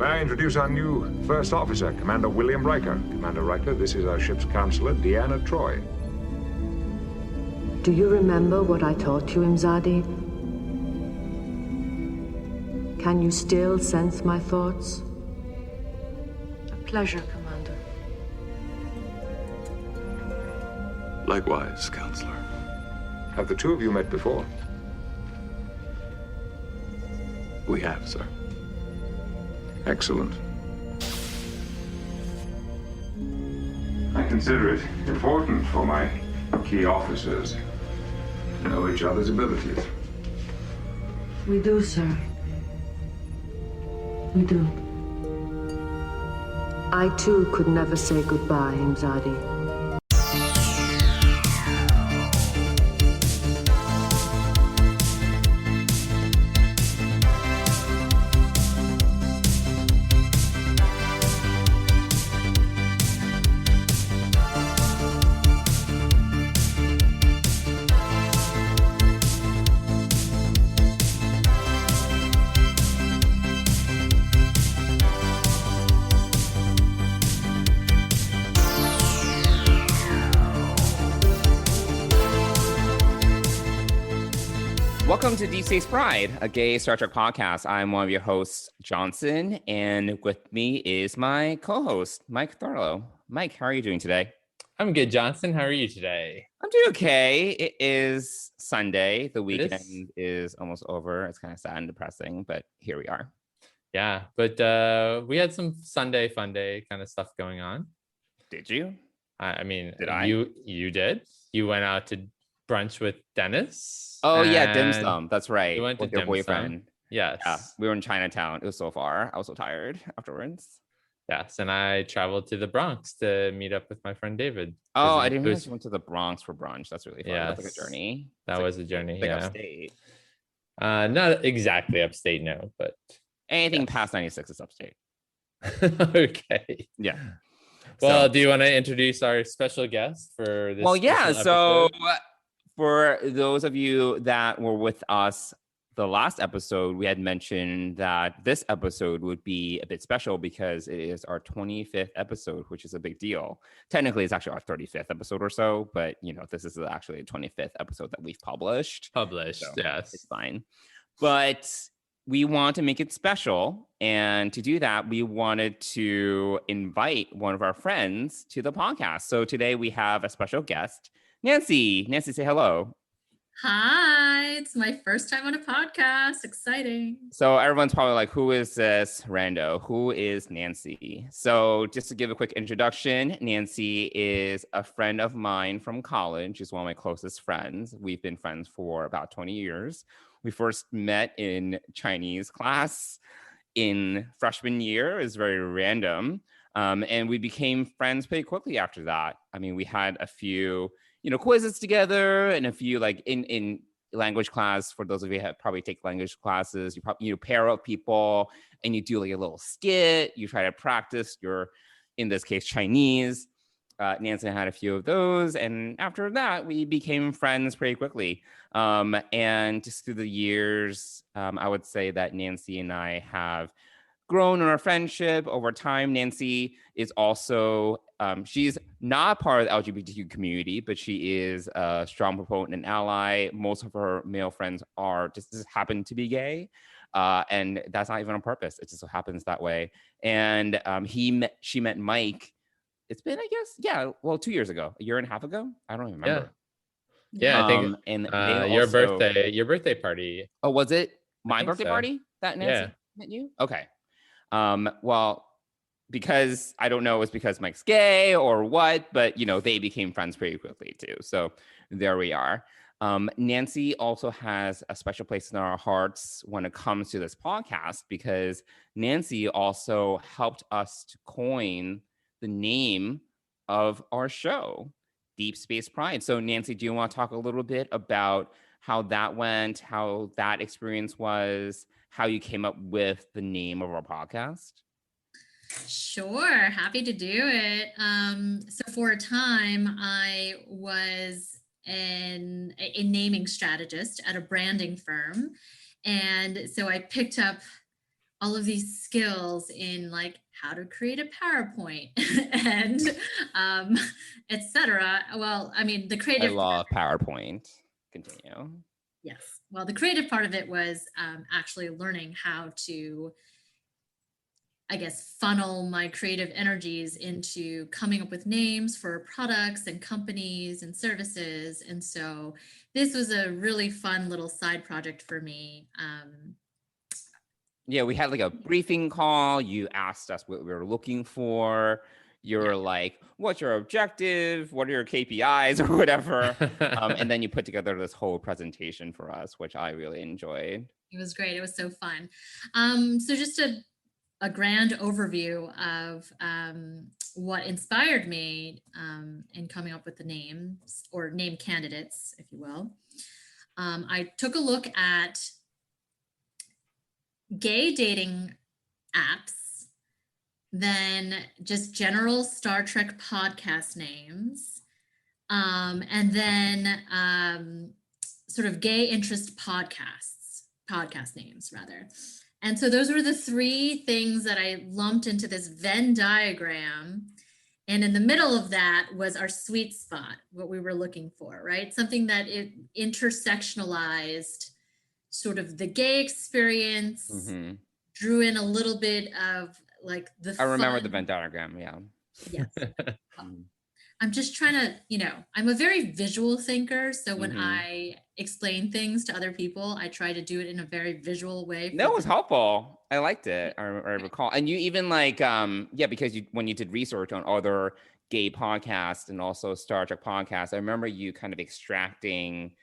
May I introduce our new first officer, Commander William Riker. Commander Riker, this is our ship's counselor, Deanna Troi. Do you remember what I taught you, Imzadi? Can you still sense my thoughts? A pleasure, Commander. Likewise, Counselor. Have the two of you met before? We have, sir. Excellent. I consider it important for my key officers to know each other's abilities. We do, sir. We do. I too could never say goodbye, Imzadi. Welcome to Deep Space Pride, a gay Star Trek podcast. I'm one of your hosts, Johnson, and with me is my co-host, Mike Thurlow. Mike, how are you doing today? I'm good, Johnson. How are you today? I'm doing okay. It is Sunday. The weekend is almost over. It's kind of sad and depressing, but here we are. Yeah, but we had some Sunday fun day kind of stuff going on. Did you? I mean, did I? You did. You went out to brunch with Dennis. Oh yeah, dim sum. That's right. You went to with your boyfriend. Yes. Yeah, we were in Chinatown. It was so far. I was so tired afterwards. Yes, and I traveled to the Bronx to meet up with my friend David. Oh, I didn't realize you went to the Bronx for brunch. That's really fun. Yes. That's like a journey. That was a journey. Yeah. Upstate. Not exactly upstate, no, but anything past 96 is upstate. Okay. Yeah. Well, do you want to introduce our special guest for this? Well, yeah. So episode? For those of you that were with us the last episode, we had mentioned that this episode would be a bit special because it is our 25th episode, which is a big deal. Technically, it's actually our 35th episode or so, but this is actually a 25th episode that we've published. So yes. It's fine. But we want to make it special. And to do that, we wanted to invite one of our friends to the podcast. So today we have a special guest, Nancy. Nancy, say hello. Hi, it's my first time on a podcast. Exciting. So everyone's probably like, who is this rando? Who is Nancy? So just to give a quick introduction, Nancy is a friend of mine from college. She's one of my closest friends. We've been friends for about 20 years. We first met in Chinese class in freshman year. It was very random. And we became friends pretty quickly after that. I mean, we had a few quizzes together and a few like in language class. For those of you that probably take language classes, you probably pair up people and you do like a little skit. You try to practice your, in this case, Chinese. Nancy had a few of those, and after that, we became friends pretty quickly. And just through the years, I would say that Nancy and I have grown in our friendship over time. Nancy is also, she's not part of the LGBTQ community, but she is a strong proponent and ally. Most of her male friends are just happen to be gay. And that's not even on purpose. It just so happens that way. And she met Mike. It's been, I guess, 2 years ago, a year and a half ago. I don't even remember. Yeah, I think and your birthday party. Oh, was it my birthday party that Nancy met you? Okay. Well, because I don't know, it's because Mike's gay or what, but they became friends pretty quickly too. So there we are. Nancy also has a special place in our hearts when it comes to this podcast, because Nancy also helped us to coin the name of our show, Deep Space Pride. So Nancy, do you want to talk a little bit about how that went, how that experience was, how you came up with the name of our podcast? Sure, happy to do it. So for a time, I was a naming strategist at a branding firm. And so I picked up all of these skills in like how to create a PowerPoint and etc. Well, I mean, the I creative love PowerPoint. Continue. yes. Well, the creative part of it was actually learning how to, I guess, funnel my creative energies into coming up with names for products and companies and services. And so this was a really fun little side project for me. Yeah, we had like a briefing call. You asked us what we were looking for. You're like, what's your objective? What are your KPIs or whatever? And then you put together this whole presentation for us, which I really enjoyed. It was great. It was so fun. So just a grand overview of what inspired me in coming up with the names or name candidates, if you will. I took a look at gay dating apps, then just general Star Trek podcast names, and then sort of gay interest podcast names rather. And so those were the three things that I lumped into this Venn diagram. And in the middle of that was our sweet spot, what we were looking for, right? Something that it intersectionalized sort of the gay experience, Mm-hmm. drew in a little bit of like the I remember fun. the Venn diagram. Yeah. Yes. I'm just trying to, I'm a very visual thinker. So when Mhm. I explain things to other people, I try to do it in a very visual way. No, it was helpful. I liked it. I recall. And you even like, because when you did research on other gay podcasts and also Star Trek podcasts, I remember you kind of extracting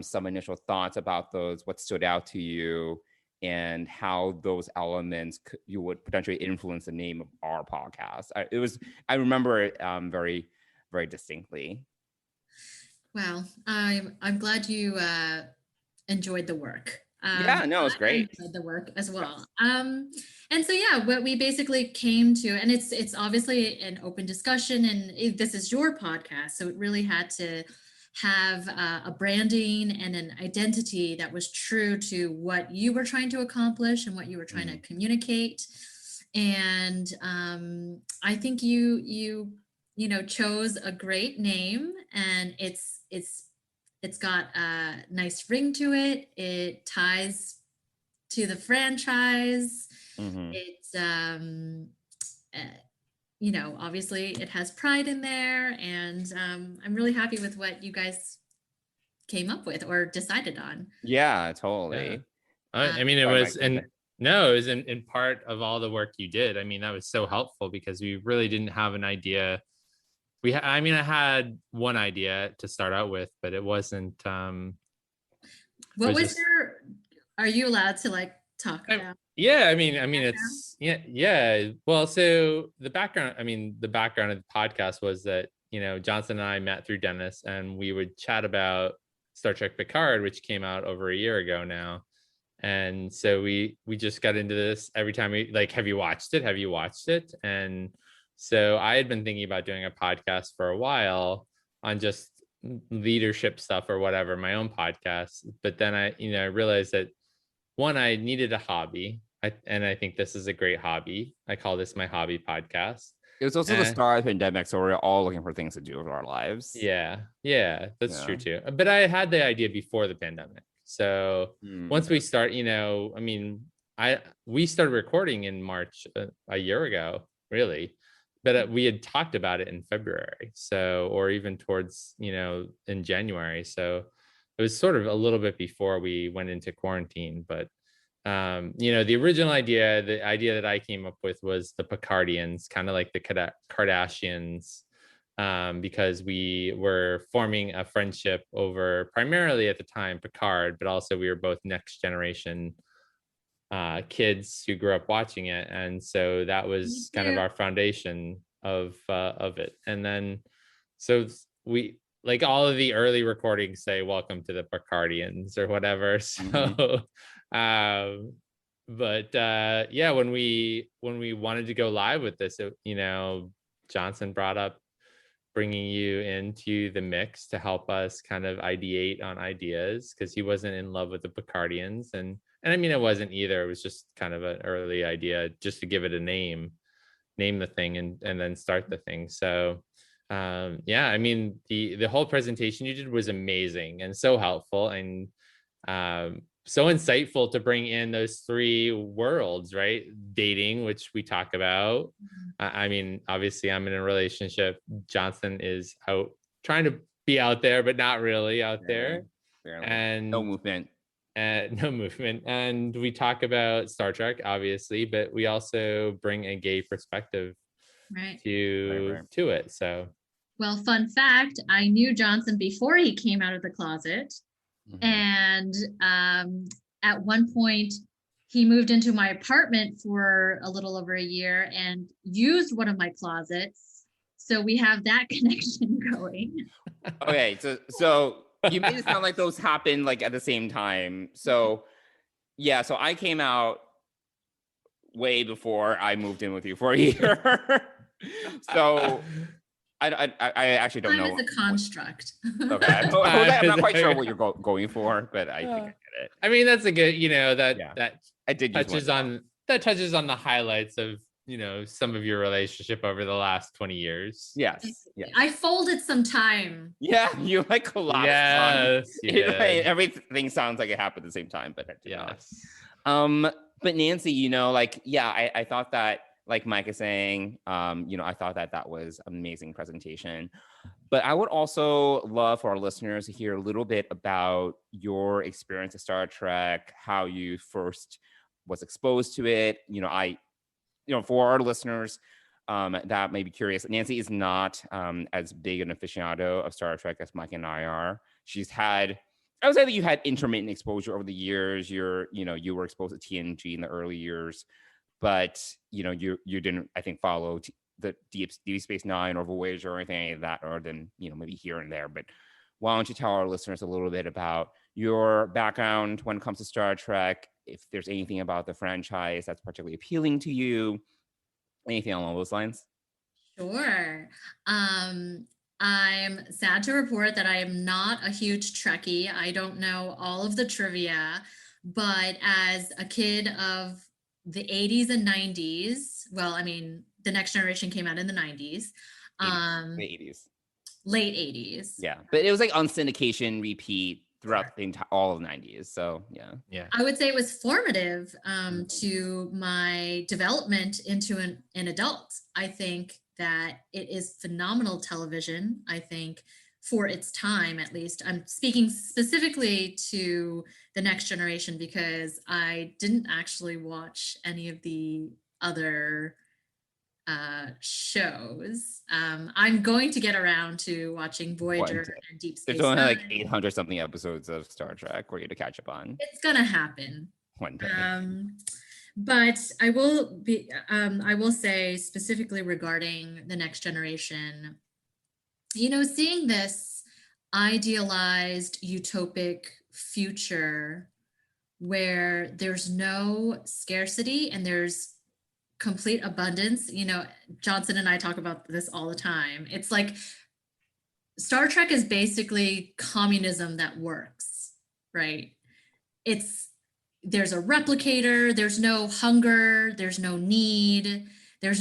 some initial thoughts about those, what stood out to you, and how those elements you would potentially influence the name of our podcast. I remember it very, very distinctly. Well, I'm glad you enjoyed the work. Yeah, no, it's great. I enjoyed the work as well. And so yeah, what we basically came to, and it's obviously an open discussion, and this is your podcast, so it really had to have a branding and an identity that was true to what you were trying to accomplish and what you were trying to communicate. And I think you chose a great name, and it's got a nice ring to it. It ties to the franchise. Mm-hmm. It's obviously it has pride in there, and I'm really happy with what you guys came up with or decided on. Yeah, totally. Yeah. I mean, it was, and no, it was in part of all the work you did. I mean, that was so helpful because we really didn't have an idea. I had one idea to start out with, but it wasn't. What was your? Are you allowed to like talk about? Yeah, I mean, it's yeah. Well, so the background of the podcast was that Johnson and I met through Dennis, and we would chat about Star Trek Picard, which came out over a year ago now. And so we just got into this every time we like, have you watched it? Have you watched it? And so I had been thinking about doing a podcast for a while on just leadership stuff or whatever, my own podcast. But then I realized that one, I needed a hobby. And I think this is a great hobby. I call this my hobby podcast. It was also the start of the pandemic, so we're all looking for things to do with our lives. Yeah, that's true too. But I had the idea before the pandemic. So once we start, we started recording in March a year ago, really, but we had talked about it in February, or even towards in January. So it was sort of a little bit before we went into quarantine. But the original idea, the idea that I came up with was the Picardians, kind of like the Kardashians. Because we were forming a friendship over primarily at the time Picard, but also we were both next generation kids who grew up watching it, and so that was kind of our foundation of it. And then so we, like, all of the early recordings say "Welcome to the Picardians" or whatever. So, when we wanted to go live with this, Johnson brought up bringing you into the mix to help us kind of ideate on ideas, because he wasn't in love with the Picardians, and And I mean, it wasn't either. It was just kind of an early idea just to give it a name the thing and then start the thing. So yeah, I mean, the whole presentation you did was amazing and so helpful and so insightful to bring in those three worlds, right? Dating, which we talk about. I mean, obviously I'm in a relationship. Johnson is out trying to be out there, but not really out there. Barely. And No movement. no movement. And we talk about Star Trek, obviously, but we also bring a gay perspective to it. So, well, fun fact, I knew Johnson before he came out of the closet. And at one point, he moved into my apartment for a little over a year and used one of my closets. So we have that connection going. Okay, so you made it sound like those happened like at the same time. So yeah, so I came out way before I moved in with you for a year. So I actually don't know. Time is a construct. Okay, I'm not quite sure what you're going for, but I think I get it. I mean, that's a good, that I did touches on the highlights of some of your relationship over the last 20 years. Yes. I folded some time. Yeah, you like collapsed. Yes, you did. Everything sounds like it happened at the same time, but it did yes. not. But Nancy, I thought that, like Mike is saying, I thought that was an amazing presentation. But I would also love for our listeners to hear a little bit about your experience at Star Trek, how you first was exposed to it. For our listeners that may be curious, Nancy is not as big an aficionado of Star Trek as Mike and I are. I would say that you had intermittent exposure over the years. You were exposed to TNG in the early years, but you didn't, I think, follow the Deep Space Nine or Voyager or anything like that, or then maybe here and there. But why don't you tell our listeners a little bit about your background when it comes to Star Trek? If there's anything about the franchise that's particularly appealing to you, anything along those lines? Sure. I'm sad to report that I am not a huge Trekkie. I don't know all of the trivia, but as a kid of the 80s and 90s, well, I mean, The Next Generation came out in the 90s. Late 80s. Yeah, but it was like on syndication repeat throughout all of the 90s. So yeah. I would say it was formative to my development into an adult. I think that it is phenomenal television. I think for its time, at least. I'm speaking specifically to The Next Generation because I didn't actually watch any of the other shows. I'm going to get around to watching Voyager and Deep Space There's only Nine. like 800 something episodes of Star Trek for you to catch up on. It's gonna happen one day. But I will say specifically regarding The Next Generation, seeing this idealized utopic future where there's no scarcity and there's complete abundance. Johnson and I talk about this all the time. It's like Star Trek is basically communism that works, right? There's a replicator, there's no hunger, there's no need, there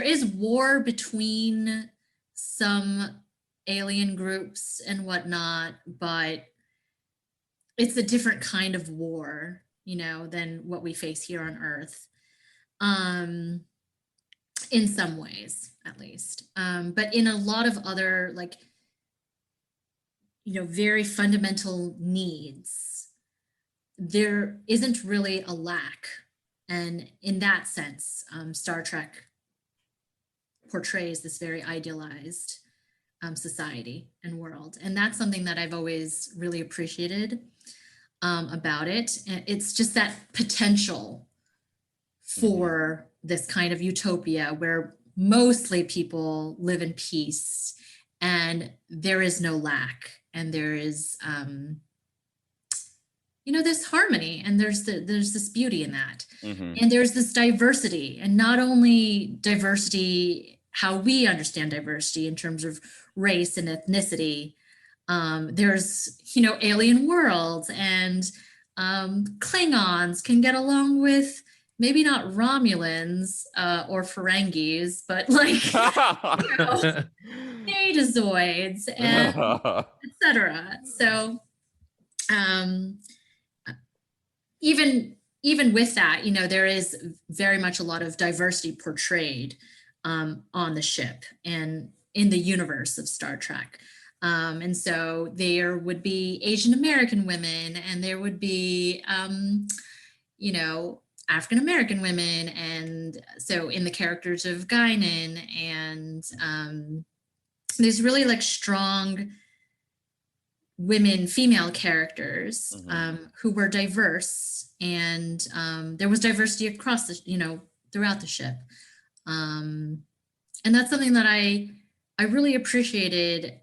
is war between some alien groups and whatnot, but it's a different kind of war, than what we face here on Earth. In some ways, at least. But in a lot of other, very fundamental needs, there isn't really a lack. And in that sense, Star Trek portrays this very idealized society and world. And that's something that I've always really appreciated about it. And it's just that potential for this kind of utopia where mostly people live in peace and there is no lack and there is this harmony and there's this beauty in that. And there's this diversity, and not only diversity how we understand diversity in terms of race and ethnicity. There's alien worlds and Klingons can get along with maybe not Romulans or Ferengis, but like Betazoids and etc. So even with that, there is very much a lot of diversity portrayed on the ship and in the universe of Star Trek. And so there would be Asian American women, and there would be, African American women, and so in the characters of Guinan, and there's really like strong female characters who were diverse, and there was diversity across throughout the ship, and that's something that I really appreciated,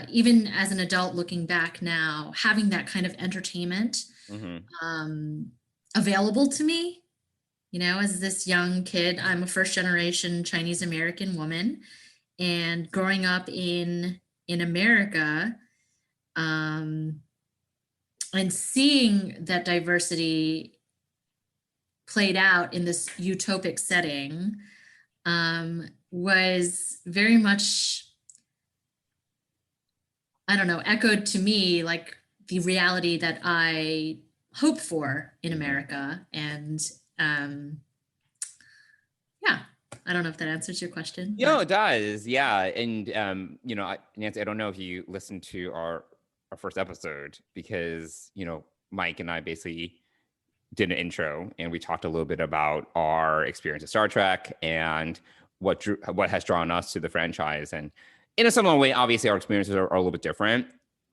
even as an adult looking back now, having that kind of entertainment available to me. As this young kid, I'm a first generation Chinese American woman, and growing up in America, and seeing that diversity played out in this utopic setting was very much, I don't know, echoed to me like the reality that I hope for in America. And yeah, I don't know if that answers your question. No, it does. Yeah. And, Nancy, I don't know if you listened to our first episode, because, Mike and I basically did an intro and we talked a little bit about our experience of Star Trek and what has drawn us to the franchise. And in a similar way, obviously our experiences are a little bit different.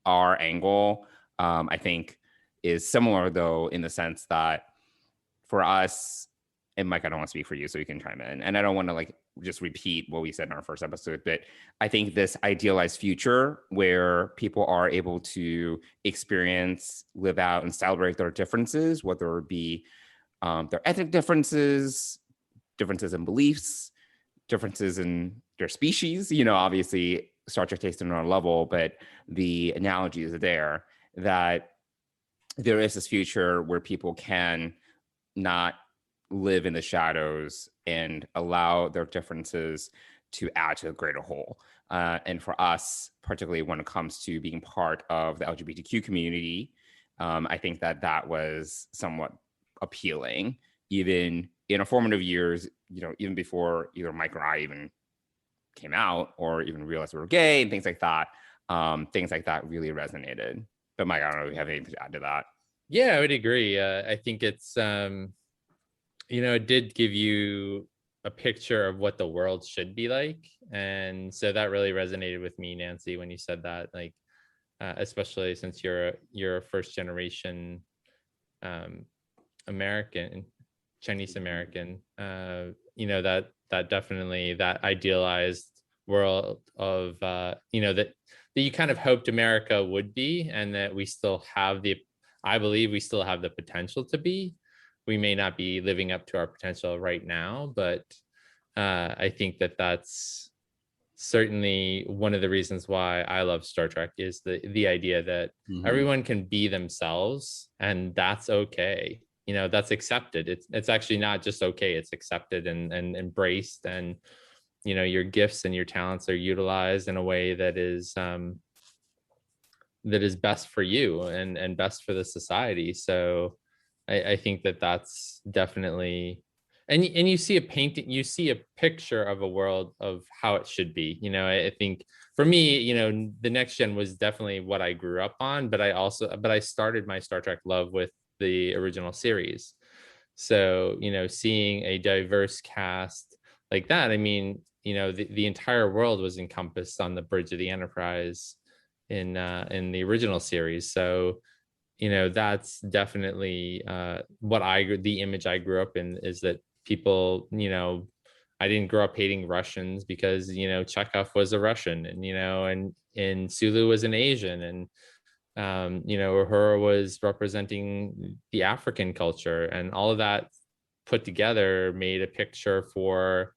Our angle, I think, is similar, though, in the sense that for us, and Mike, I don't want to speak for you, so you can chime in, and I don't want to just repeat what we said in our first episode, but I think this idealized future where people are able to experience, live out, and celebrate their differences, whether it be their ethnic differences in beliefs, differences in their species, obviously Star Trek takes it on another level, but the analogy is there that there is this future where people can not live in the shadows and allow their differences to add to a greater whole. And for us, particularly when it comes to being part of the LGBTQ community, I think that was somewhat appealing, even in our formative years, even before either Mike or I even came out or even realized we were gay and things like that. Things like that really resonated. But Mike, I don't know if you have anything to add to that. Yeah, I would agree. I think it's, it did give you a picture of what the world should be like. And so that really resonated with me, Nancy, when you said that, especially since you're a first generation American, Chinese American, that definitely, that idealized world of, that you kind of hoped America would be, and that we still have I believe we still have the potential to be. We may not be living up to our potential right now, but I think that's certainly one of the reasons why I love Star Trek, is the idea that everyone can be themselves, and that's okay. That's accepted. It's actually not just okay, it's accepted and embraced, and your gifts and your talents are utilized in a way that is best for you and best for the society. So I think that's definitely, and you see a picture of a world of how it should be. I think for me, the Next Gen was definitely what I grew up on, but I started my Star Trek love with the original series. So, seeing a diverse cast like that, the entire world was encompassed on the bridge of the Enterprise in the original series. So, that's definitely the image I grew up in, is that people, I didn't grow up hating Russians because, Chekhov was a Russian, and Sulu was an Asian, and Uhura was representing the African culture, and all of that put together made a picture for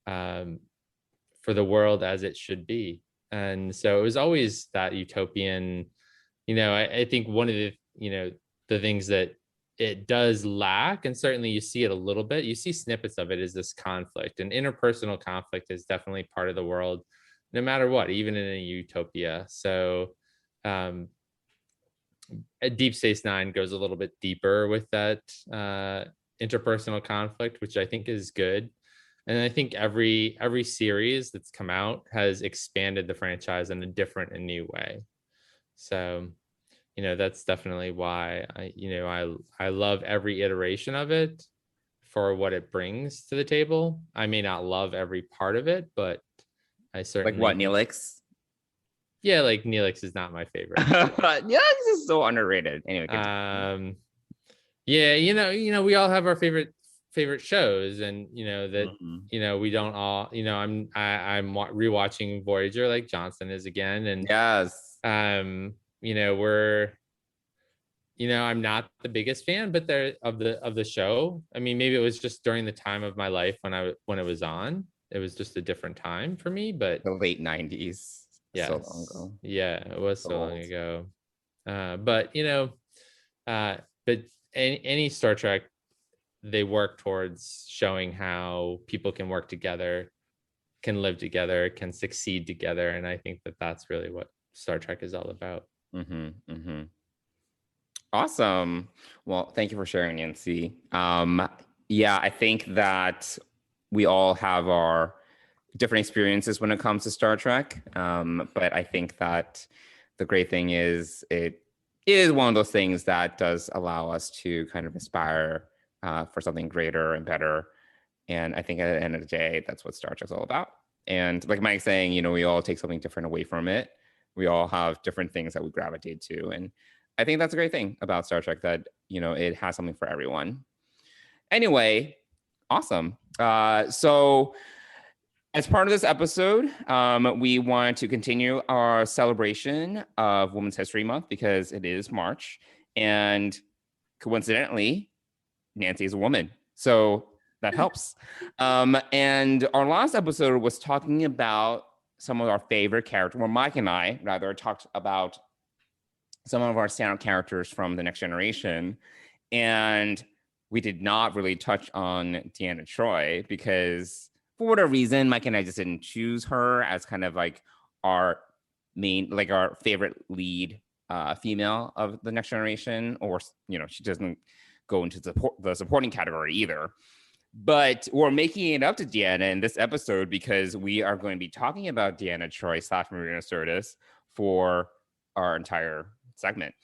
the world as it should be. And so it was always that utopian, I think one of the things that it does lack, and certainly you see it a little bit. You see snippets of it, is this conflict, and interpersonal conflict is definitely part of the world, no matter what, even in a utopia. So Deep Space Nine goes a little bit deeper with that interpersonal conflict, which I think is good. And I think every series that's come out has expanded the franchise in a different and new way. So, that's definitely why I love every iteration of it for what it brings to the table. I may not love every part of it, but I certainly Like what, Neelix? Yeah, like Neelix is not my favorite. Neelix is so underrated. Anyway, yeah, we all have our favorite shows, and that we don't all. I'm rewatching Voyager like Johnson is again, and yes, we're. I'm not the biggest fan, but of the show. I mean, maybe it was just during the time of my life when it was on. It was just a different time for me, but the late 90s. Yeah, so long ago. Yeah, it was so long ago. But any Star Trek, they work towards showing how people can work together, can live together, can succeed together, and I think that that's really what Star Trek is all about. Awesome. Well, thank you for sharing, Nancy. Yeah, I think that we all have our different experiences when it comes to Star Trek. But I think that the great thing is it is one of those things that does allow us to kind of aspire for something greater and better. And I think at the end of the day, that's what Star Trek's all about. And like Mike's saying, we all take something different away from it. We all have different things that we gravitate to. And I think that's a great thing about Star Trek, that, it has something for everyone. Anyway, awesome. So as part of this episode, we wanted to continue our celebration of Women's History Month because it is March. And coincidentally, Nancy is a woman. So that helps. And our last episode was talking about some of our favorite characters. Well, Mike and I, rather, talked about some of our standout characters from The Next Generation. And we did not really touch on Deanna Troi because for whatever reason, Mike and I just didn't choose her as kind of like our main, like our favorite lead female of The Next Generation, or, she doesn't go into the supporting category either. But we're making it up to Deanna in this episode because we are going to be talking about Deanna Troi / Marina Sirtis for our entire segment.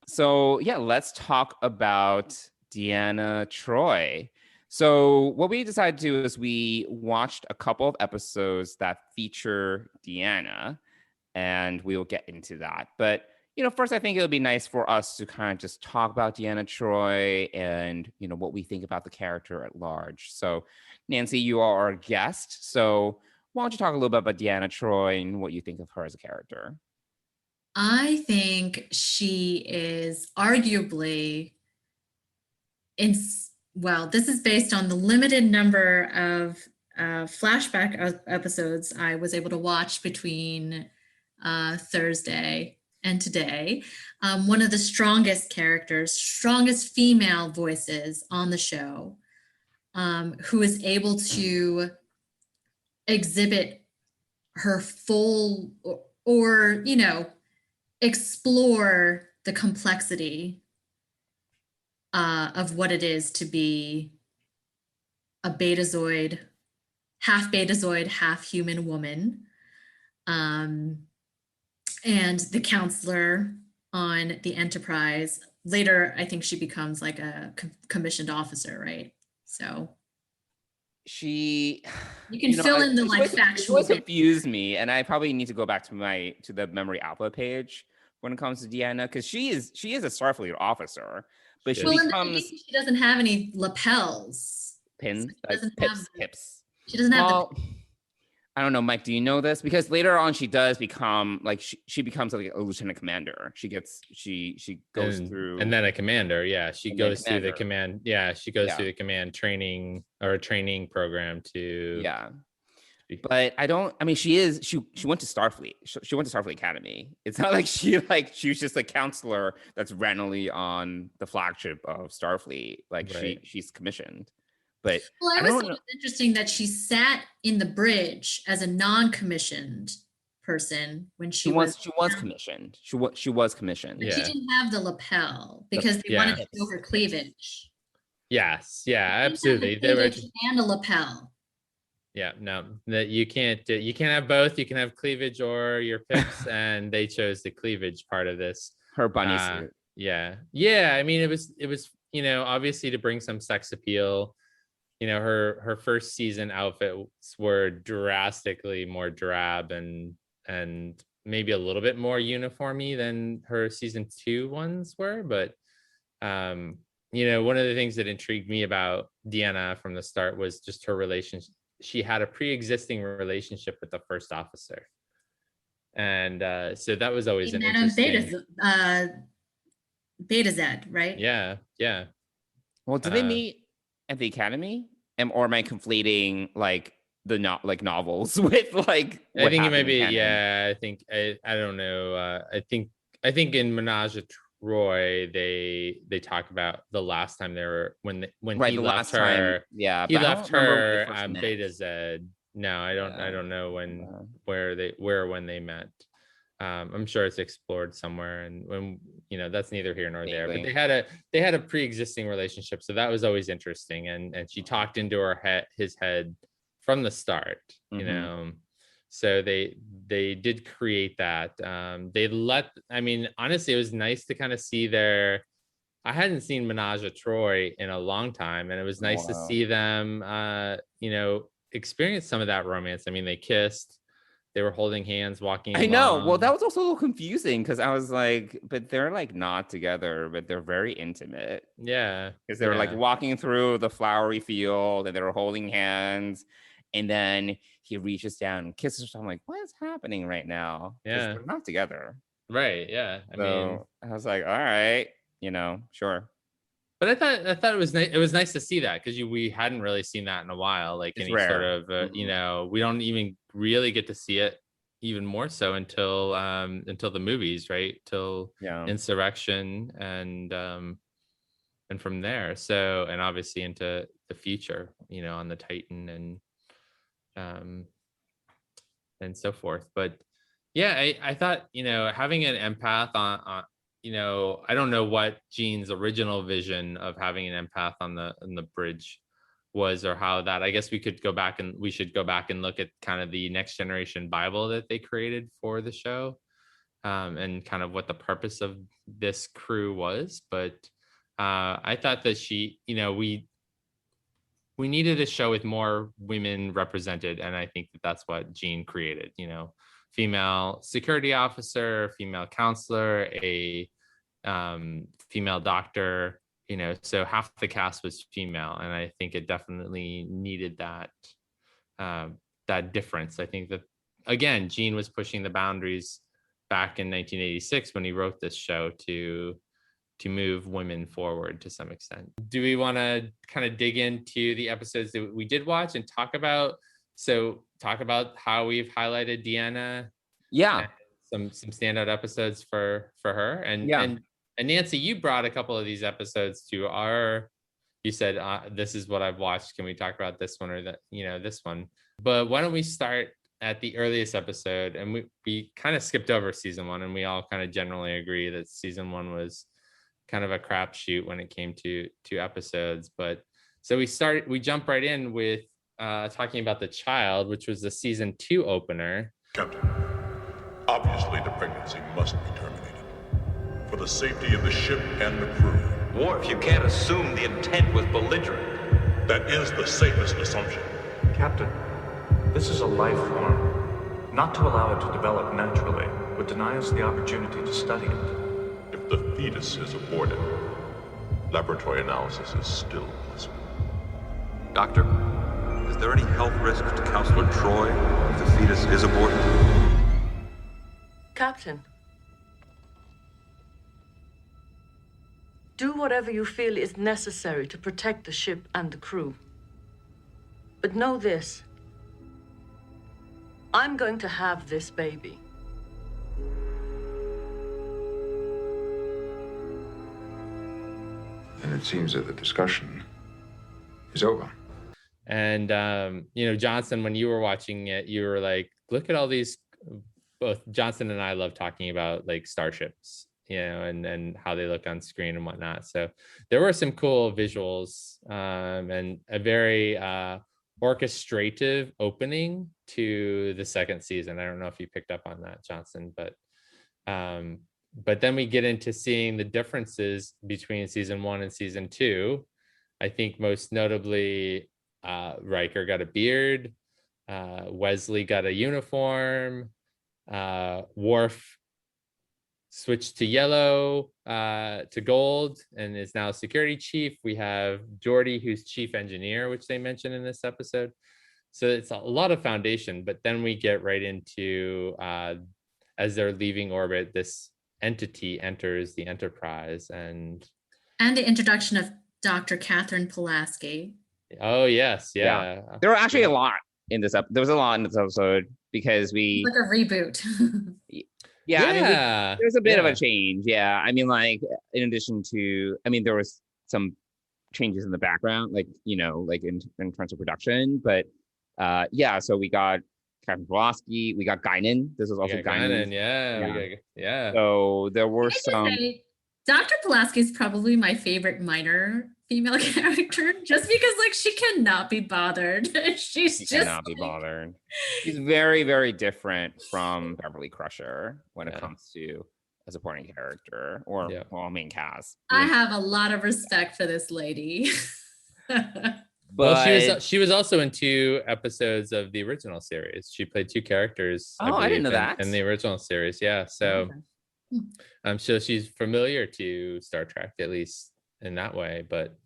So yeah, let's talk about Deanna Troi. So what we decided to do is we watched a couple of episodes that feature Deanna, and we will get into that. But first, I think it would be nice for us to kind of just talk about Deanna Troi and, what we think about the character at large. So, Nancy, you are our guest. So why don't you talk a little bit about Deanna Troi and what you think of her as a character? I think she is arguably, this is based on the limited number of flashback episodes I was able to watch between Thursday and today, one of the strongest characters, strongest female voices on the show, who is able to exhibit her full or explore the complexity of what it is to be a betazoid, half human woman. And the counselor on the Enterprise. Later, I think she becomes like a commissioned officer, right? So you can fill in the factual. It confused me, and I probably need to go back to the memory alpha page when it comes to Deanna, because she is a Starfleet officer, but she doesn't have any lapels. Pins, so pips. She doesn't have. I don't know, Mike, do you know this? Because later on she does become like she becomes like a lieutenant commander. She goes through, and then a commander. Yeah, she goes through the command. Yeah, she goes through the command training or training program to But I mean, she went to Starfleet. She went to Starfleet Academy. It's not like she was just a counselor that's randomly on the flagship of Starfleet. Like Right. she's commissioned. But Well, I I was don't thought know. it was interesting that she sat in the bridge as a non-commissioned person when She was was commissioned. She was commissioned. but Yeah. she didn't have the lapel because they wanted to show her cleavage. Yes. Yeah, She didn't have absolutely. the They were. cleavage and a lapel. Yeah, no, that you can't have both. You can have cleavage or your pips, and they chose the cleavage part of this. Her bunny suit. Yeah. I mean, it was obviously to bring some sex appeal. Her first season outfits were drastically more drab and maybe a little bit more uniformy than her season 2 ones were. But one of the things that intrigued me about Deanna from the start was just her relationship. She had a pre-existing relationship with the first officer, and so that was always an interesting. Beta Z, right? Yeah. Well, did they meet at the academy? Or am I conflating like the novels with like? I think it might be. Yeah, I think I don't know. I think in Menage a Troi they talk about the last time they were when he left her. Yeah, he left her met. Beta Z. No, I don't know when they met. I'm sure it's explored somewhere, and when that's neither here nor there. But they had a pre-existing relationship, so that was always interesting. And she talked into his head from the start, So they did create that. I mean, honestly, it was nice to kind of see I hadn't seen Menage a Troi in a long time, and it was nice to see them, experience some of that romance. I mean, they kissed. They were holding hands, walking along. I know. Well, that was also a little confusing because I was like, but they're like not together, but they're very intimate. Yeah. Because they were like walking through the flowery field and they were holding hands. And then he reaches down and kisses her. I'm like, what is happening right now? Yeah. They're not together. Right. Yeah. I mean, I was like, all right, sure. But I thought it was nice. It was nice to see that because we hadn't really seen that in a while. Like it's any rare. sort of, we don't even really get to see it even more so until the movies, right? Till Insurrection and from there. So, and obviously into the future, on the Titan and so forth. But yeah, I thought, having an empath on I don't know what Jean's original vision of having an empath on the bridge was, or how that, I guess we should go back and look at kind of the Next Generation Bible that they created for the show, and kind of what the purpose of this crew was. But I thought that we needed a show with more women represented, and I think that's what Jean created. Female security officer, female counselor, a female doctor, so half the cast was female, and I think it definitely needed that difference. I think that, again, Gene was pushing the boundaries back in 1986 when he wrote this show to move women forward to some extent. Do we want to kind of dig into the episodes that we did watch and talk about how we've highlighted Deanna? Yeah. Some standout episodes for her. And Nancy, you brought a couple of these episodes you said, this is what I've watched. Can we talk about this one or that, this one? But why don't we start at the earliest episode? And we kind of skipped over season 1, and we all kind of generally agree that season 1 was kind of a crapshoot when it came to episodes. But so we jump right in with talking about The Child, which was the season 2 opener. Captain, obviously the pregnancy must be terminated for the safety of the ship and the crew. Worf, you can't assume the intent was belligerent. That is the safest assumption. Captain, this is a life form. Not to allow it to develop naturally would deny us the opportunity to study it. If the fetus is aborted, laboratory analysis is still possible. Doctor, is there any health risk to Counselor Troi if the fetus is aborted? Captain, do whatever you feel is necessary to protect the ship and the crew. But know this. I'm going to have this baby. And it seems that the discussion is over. And Johnson, when you were watching it, you were like, look at all these. Both Johnson and I love talking about like starships, and how they look on screen and whatnot. So there were some cool visuals, and a very orchestrative opening to the second season. I don't know if you picked up on that, Johnson, but then we get into seeing the differences between season 1 and season 2. I think most notably, Riker got a beard, Wesley got a uniform, Worf switched to yellow, to gold, and is now security chief. We have Geordi, who's chief engineer, which they mentioned in this episode. So it's a lot of foundation, but then we get right into, as they're leaving orbit, this entity enters the Enterprise, and the introduction of Dr. Catherine Pulaski. Oh yes, yeah. There were actually a lot in this there was a lot in this episode because we like a reboot. I mean, there's a bit of a change. Yeah, I mean, like in addition to, there was some changes in the background, like like in terms of production, but so we got Captain Pulaski, we got Guinan. This was also Guinan. Yeah. So there were some. Dr. Pulaski is probably my favorite minor female character, just because like she cannot be bothered. She cannot be bothered. She's very, very different from Beverly Crusher when it comes to a supporting character or main cast. I have a lot of respect for this lady. But she was also in 2 episodes of the original series. She played 2 characters. I didn't know that in the original series. Yeah, so so she's familiar to Star Trek, at least in that way. But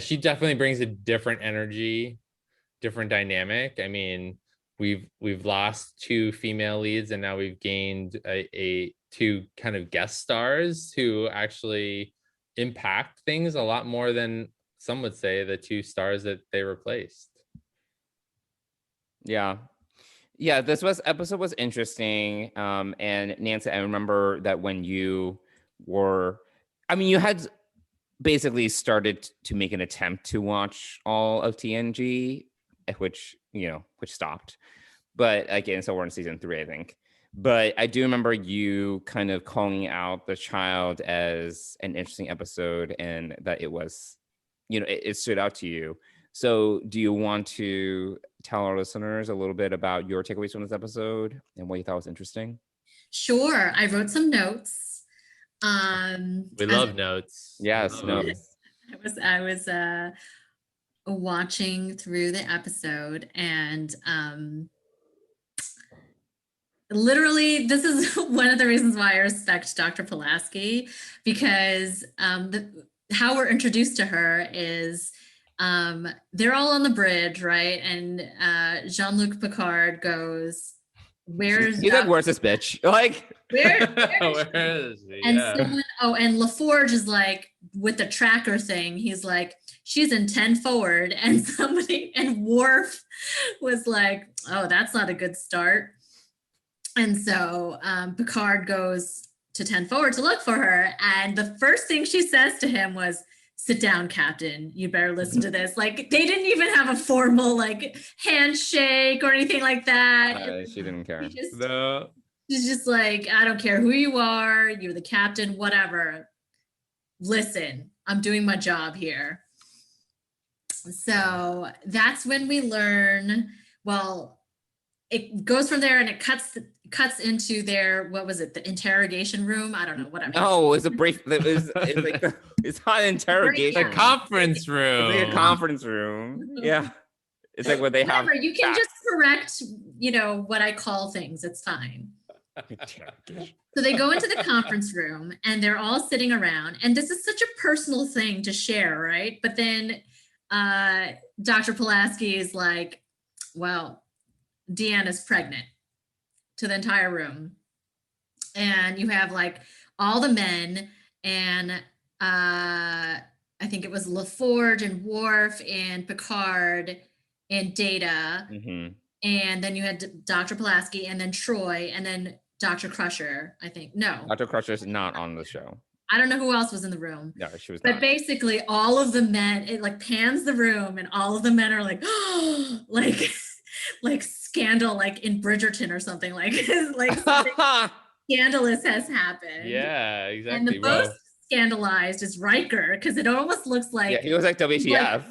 she definitely brings a different energy, different dynamic. I mean, we've lost 2 female leads, and now we've gained a 2 kind of guest stars who actually impact things a lot more than some would say the 2 stars that they replaced. Yeah, this episode was interesting. And Nancy, I remember that when you had basically started to make an attempt to watch all of TNG, which stopped. But again, so we're in season 3, I think. But I do remember you kind of calling out The Child as an interesting episode, and that it was, it stood out to you. So do you want to tell our listeners a little bit about your takeaways from this episode and what you thought was interesting? Sure. I wrote some notes. We love notes. Yes, notes. I was watching through the episode, and literally, this is one of the reasons why I respect Dr. Pulaski, because how we're introduced to her is they're all on the bridge, right? And Jean-Luc Picard goes, where's this bitch? Like, where is she? And someone, and LaForge is like, with the tracker thing, he's like, she's in 10 forward. And Worf was like, oh, that's not a good start. And so Picard goes to 10 forward to look for her. And the first thing she says to him was, sit down, Captain. You better listen to this. Like, they didn't even have a formal like handshake or anything like that. She didn't care. She's just like, I don't care who you are. You're the captain, whatever. Listen, I'm doing my job here. So that's when we learn, it goes from there and it cuts into their, what was it, the interrogation room? I don't know, whatever. No, it's a brief. It's not an interrogation. The conference room. It's like a conference room. Yeah, it's like what they have. You can just correct, what I call things. It's fine. So they go into the conference room and they're all sitting around, and this is such a personal thing to share, right? But then Dr. Pulaski is like, well, Deanna's pregnant, to the entire room. And you have like all the men, and I think it was LaForge and Worf and Picard and Data. Mm-hmm. and then you had Dr. Pulaski, and then Troi, and then Dr. Crusher, I think. No, Dr. Crusher's not on the show. I don't know who else was in the room. No, she was But not. basically, all of the men, it like pans the room, and all of the men are like, like, like scandal, like in Bridgerton or something, like something scandalous has happened. Yeah, And exactly. the most scandalized is Riker, because it almost looks like, Yeah, he was like WTF.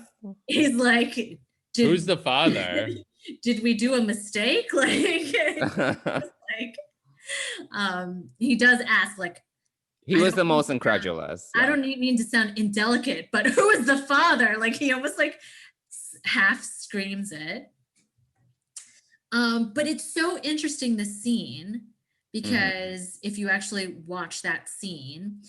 He's like, who's the father? Did we do a mistake? Like, he does ask, like, he was the most incredulous. I don't mean to sound indelicate, but who is the father? Like, he almost like half screams it. But it's so interesting, the scene, because if you actually watch that scene,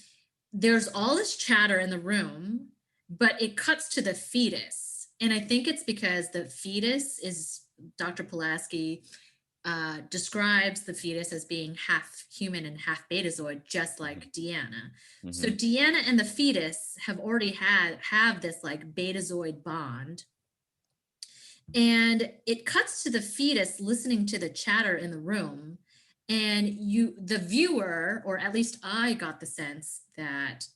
there's all this chatter in the room, but it cuts to the fetus. And I think it's because the fetus is, Dr. Pulaski describes the fetus as being half human and half betazoid, just like Deanna. So Deanna and the fetus have already have this like betazoid bond. And it cuts to the fetus listening to the chatter in the room. And the viewer, or at least I got the sense that,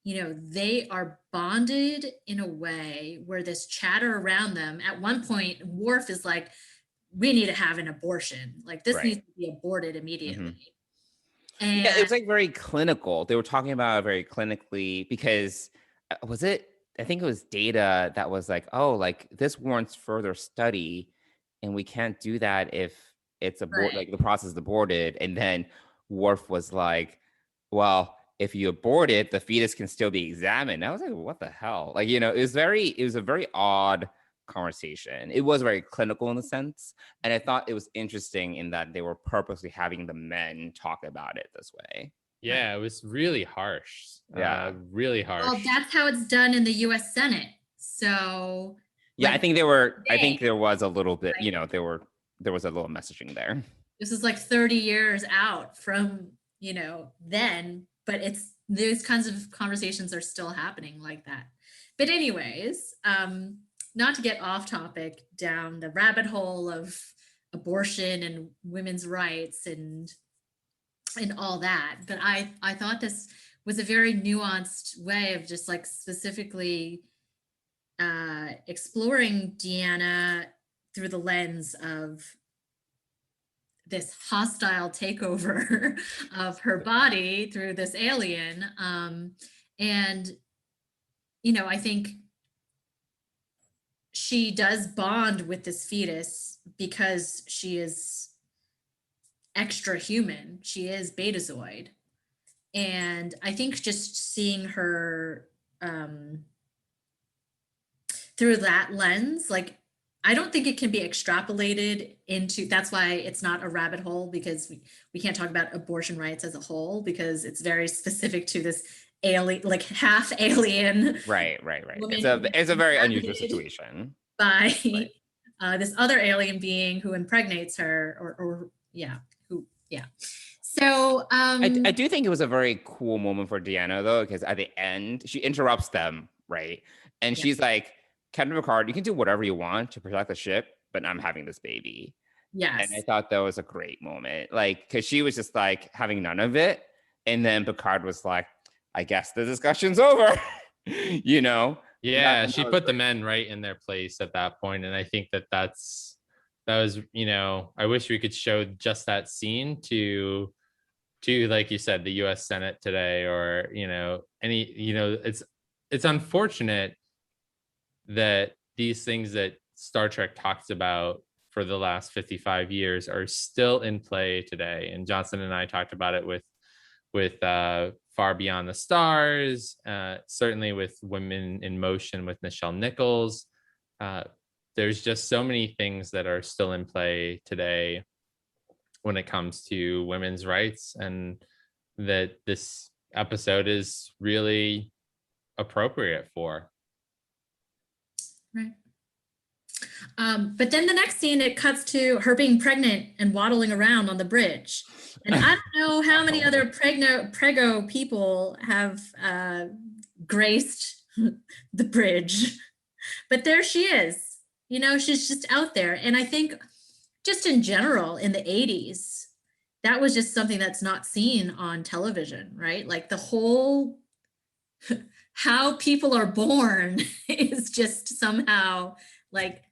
they are bonded in a way where this chatter around them, at one point, Worf is like, we need to have an abortion. Like, this needs to be aborted immediately. And yeah, it was like very clinical. They were talking about it very clinically because I think it was Data that was like, oh, like this warrants further study, and we can't do that if it's like the process is aborted. And then Worf was like, well, if you abort it, the fetus can still be examined. I was like, what the hell? Like, it was a very odd conversation. It was very clinical in a sense. And I thought it was interesting in that they were purposely having the men talk about it this way. Yeah, it was really harsh. Yeah. Really harsh. Well, that's how it's done in the US Senate. So yeah, like, I think there was a little bit, there was a little messaging there. This is like 30 years out from, then, but those kinds of conversations are still happening like that. But anyways, not to get off topic down the rabbit hole of abortion and women's rights and all that, but I thought this was a very nuanced way of just like specifically exploring Deanna through the lens of this hostile takeover of her body through this alien. And, I think she does bond with this fetus because she is extra human. She is betazoid. And I think just seeing her through that lens, like, I don't think it can be extrapolated into, that's why it's not a rabbit hole, because we can't talk about abortion rights as a whole, because it's very specific to this alien, like half alien. Right. It's a very unusual situation. By this other alien being who impregnates her, So I do think it was a very cool moment for Deanna, though, because at the end, she interrupts them, right? And she's like, Captain Picard, you can do whatever you want to protect the ship, but I'm having this baby. Yes. And I thought that was a great moment. Like, because she was just like having none of it. And then Picard was like, I guess the discussion's over. Yeah, she put the men right in their place at that point. And I think that was, I wish we could show just that scene to like you said, the US Senate today, or, it's unfortunate that these things that Star Trek talks about for the last 55 years are still in play today. And Johnson and I talked about it with Far Beyond the Stars, certainly with Women in Motion with Nichelle Nichols. There's just so many things that are still in play today when it comes to women's rights, and that this episode is really appropriate for. Right. But then the next scene, it cuts to her being pregnant and waddling around on the bridge. And I don't know how many other prego people have graced the bridge, but there she is. She's just out there. And I think just in general in the 80s, that was just something that's not seen on television, right? Like the whole how people are born is just somehow like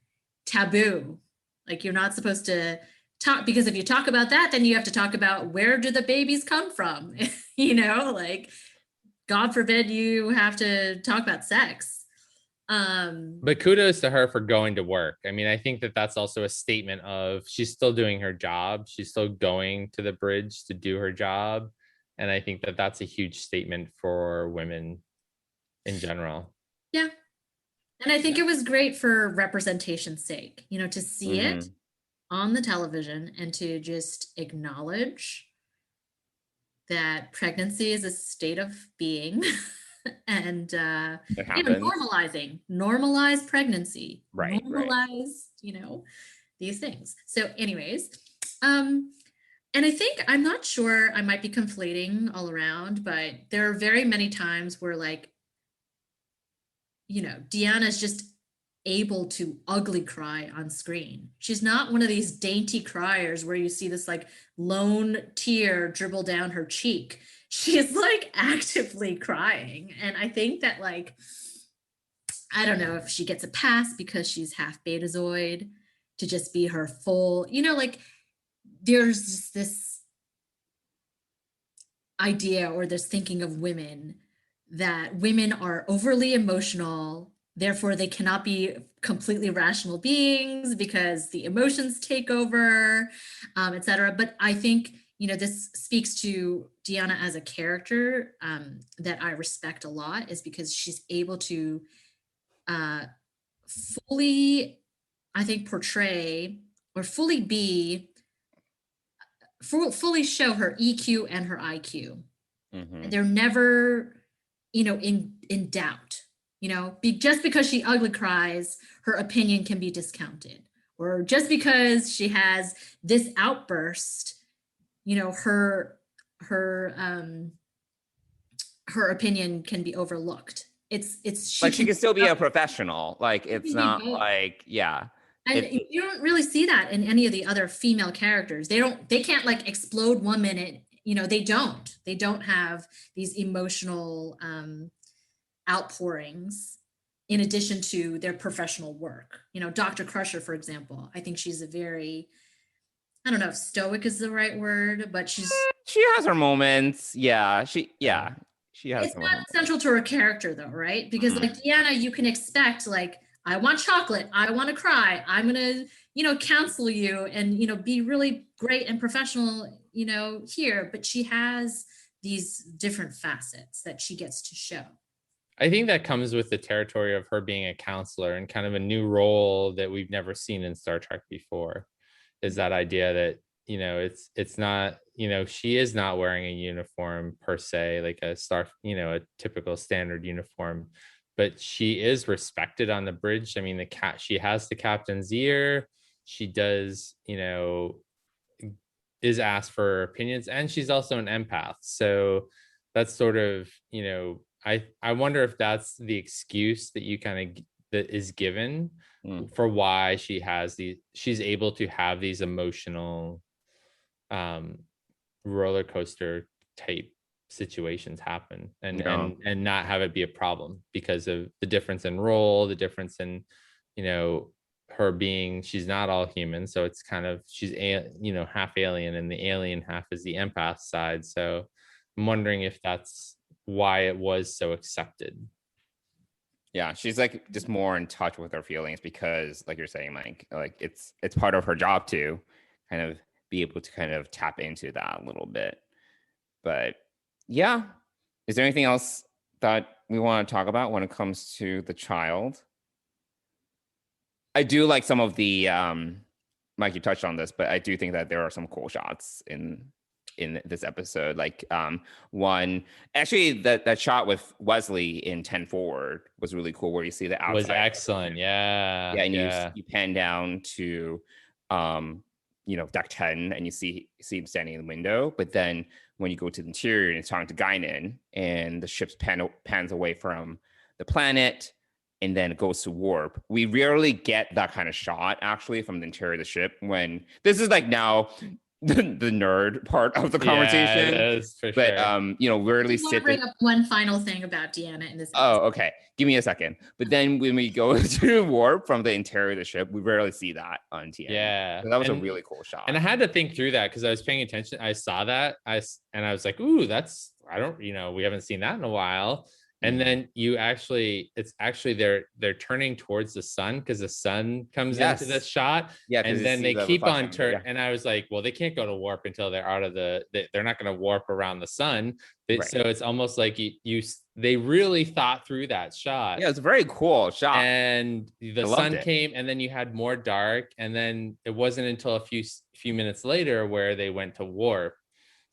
taboo. Like you're not supposed to talk, because if you talk about that, then you have to talk about where do the babies come from? Like God forbid you have to talk about sex. But kudos to her for going to work. I mean, I think that that's also a statement of she's still doing her job. She's still going to the bridge to do her job. And I think that that's a huge statement for women in general. Yeah. And I think it was great for representation's sake, to see it on the television and to just acknowledge that pregnancy is a state of being and normalize pregnancy, normalize, these things. So anyways, and I think, I'm not sure, I might be conflating all around, but there are very many times where like, Deanna's just able to ugly cry on screen. She's not one of these dainty criers where you see this like lone tear dribble down her cheek. She's like actively crying. And I think that like, I don't know if she gets a pass because she's half Betazoid to just be her full, like there's just this idea or this thinking of women that women are overly emotional, therefore they cannot be completely rational beings because the emotions take over, etc. But I think, this speaks to Deanna as a character that I respect a lot, is because she's able to fully, I think, portray or fully show her EQ and her IQ. They're never in doubt, just because she ugly cries, her opinion can be discounted, or just because she has this outburst, her opinion can be overlooked. It's like she can still be a professional. Like it's not like, yeah. And you don't really see that in any of the other female characters. They can't like explode 1 minute. They don't have these emotional outpourings in addition to their professional work. Dr. Crusher, for example, I think she's a very, I don't know if stoic is the right word, but she has her moments. Yeah. She has. It's not central to her character though, right? Because like Deanna, you can expect like, I want chocolate, I want to cry, I'm gonna, counsel you and be really great and professional, here. But she has these different facets that she gets to show. I think that comes with the territory of her being a counselor and kind of a new role that we've never seen in Star Trek before, is that idea that, it's not, she is not wearing a uniform per se, like a typical standard uniform, but she is respected on the bridge. I mean, she has the captain's ear. She does, is asked for her opinions, and she's also an empath. So that's sort of, I wonder if that's the excuse that that is given for why she's able to have these emotional roller coaster type situations happen and not have it be a problem because of the difference in role, the difference in, her being, she's not all human. So it's kind of, she's, half alien, and the alien half is the empath side. So I'm wondering if that's why it was so accepted. Yeah, she's like just more in touch with her feelings because, like you're saying, Mike, like it's part of her job to kind of be able to kind of tap into that a little bit. But yeah, is there anything else that we want to talk about when it comes to the child? I do like some of the Mike, you touched on this, but I do think that there are some cool shots in this episode. Like one, actually that shot with Wesley in 10 Forward was really cool, where you see the outside. Was excellent. Yeah. Yeah, and you pan down to deck 10 and you see him standing in the window. But then when you go to the interior and it's talking to Guinan and the ship pans away from the planet, and then it goes to warp. We rarely get that kind of shot actually from the interior of the ship when this is like now the nerd part of the conversation. Yeah, it is for but sure. you know, we rarely I want to sit bring there. up one final thing about Deanna in this Oh, episode. okay. Give me a second. But then when we go to warp from the interior of the ship, we rarely see that on TN. Yeah, So that was a really cool shot. And I had to think through that because I was paying attention. I saw that and I was like, "Ooh, that's we haven't seen that in a while." And then it's actually they're turning towards the sun because the sun comes into this shot. Yeah, and then they the keep on reflection, turn. yeah. And I was like, well, they can't go to warp until they're out of they're not going to warp around the sun. Right. So it's almost like they really thought through that shot. Yeah, it's a very cool shot. And the sun came, and then you had more dark, and then it wasn't until a few minutes later where they went to warp.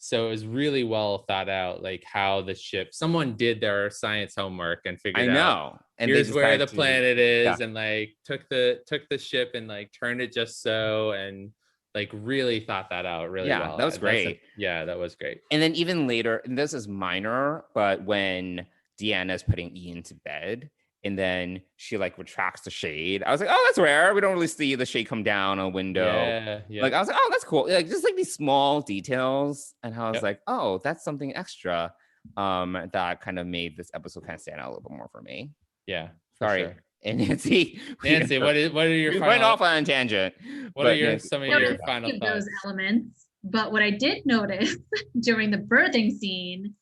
So it was really well thought out, like how the ship, someone did their science homework and figured out, and here's where the planet is, and like took the ship and like turned it just so, and like really thought that out really well. That was great. That was great. And then even later, and this is minor, but when Deanna is putting Ian to bed, and then she like retracts the shade, I was like, oh, that's rare. We don't really see the shade come down a window. Yeah. Like I was like, oh, that's cool. Like just like these small details, and I was like, oh, that's something extra. That kind of made this episode kind of stand out a little bit more for me. Yeah. Sorry. Sure. And Nancy, what are your we went off on a tangent. What are some of your final thoughts? Those elements, but what I did notice during the birthing scene,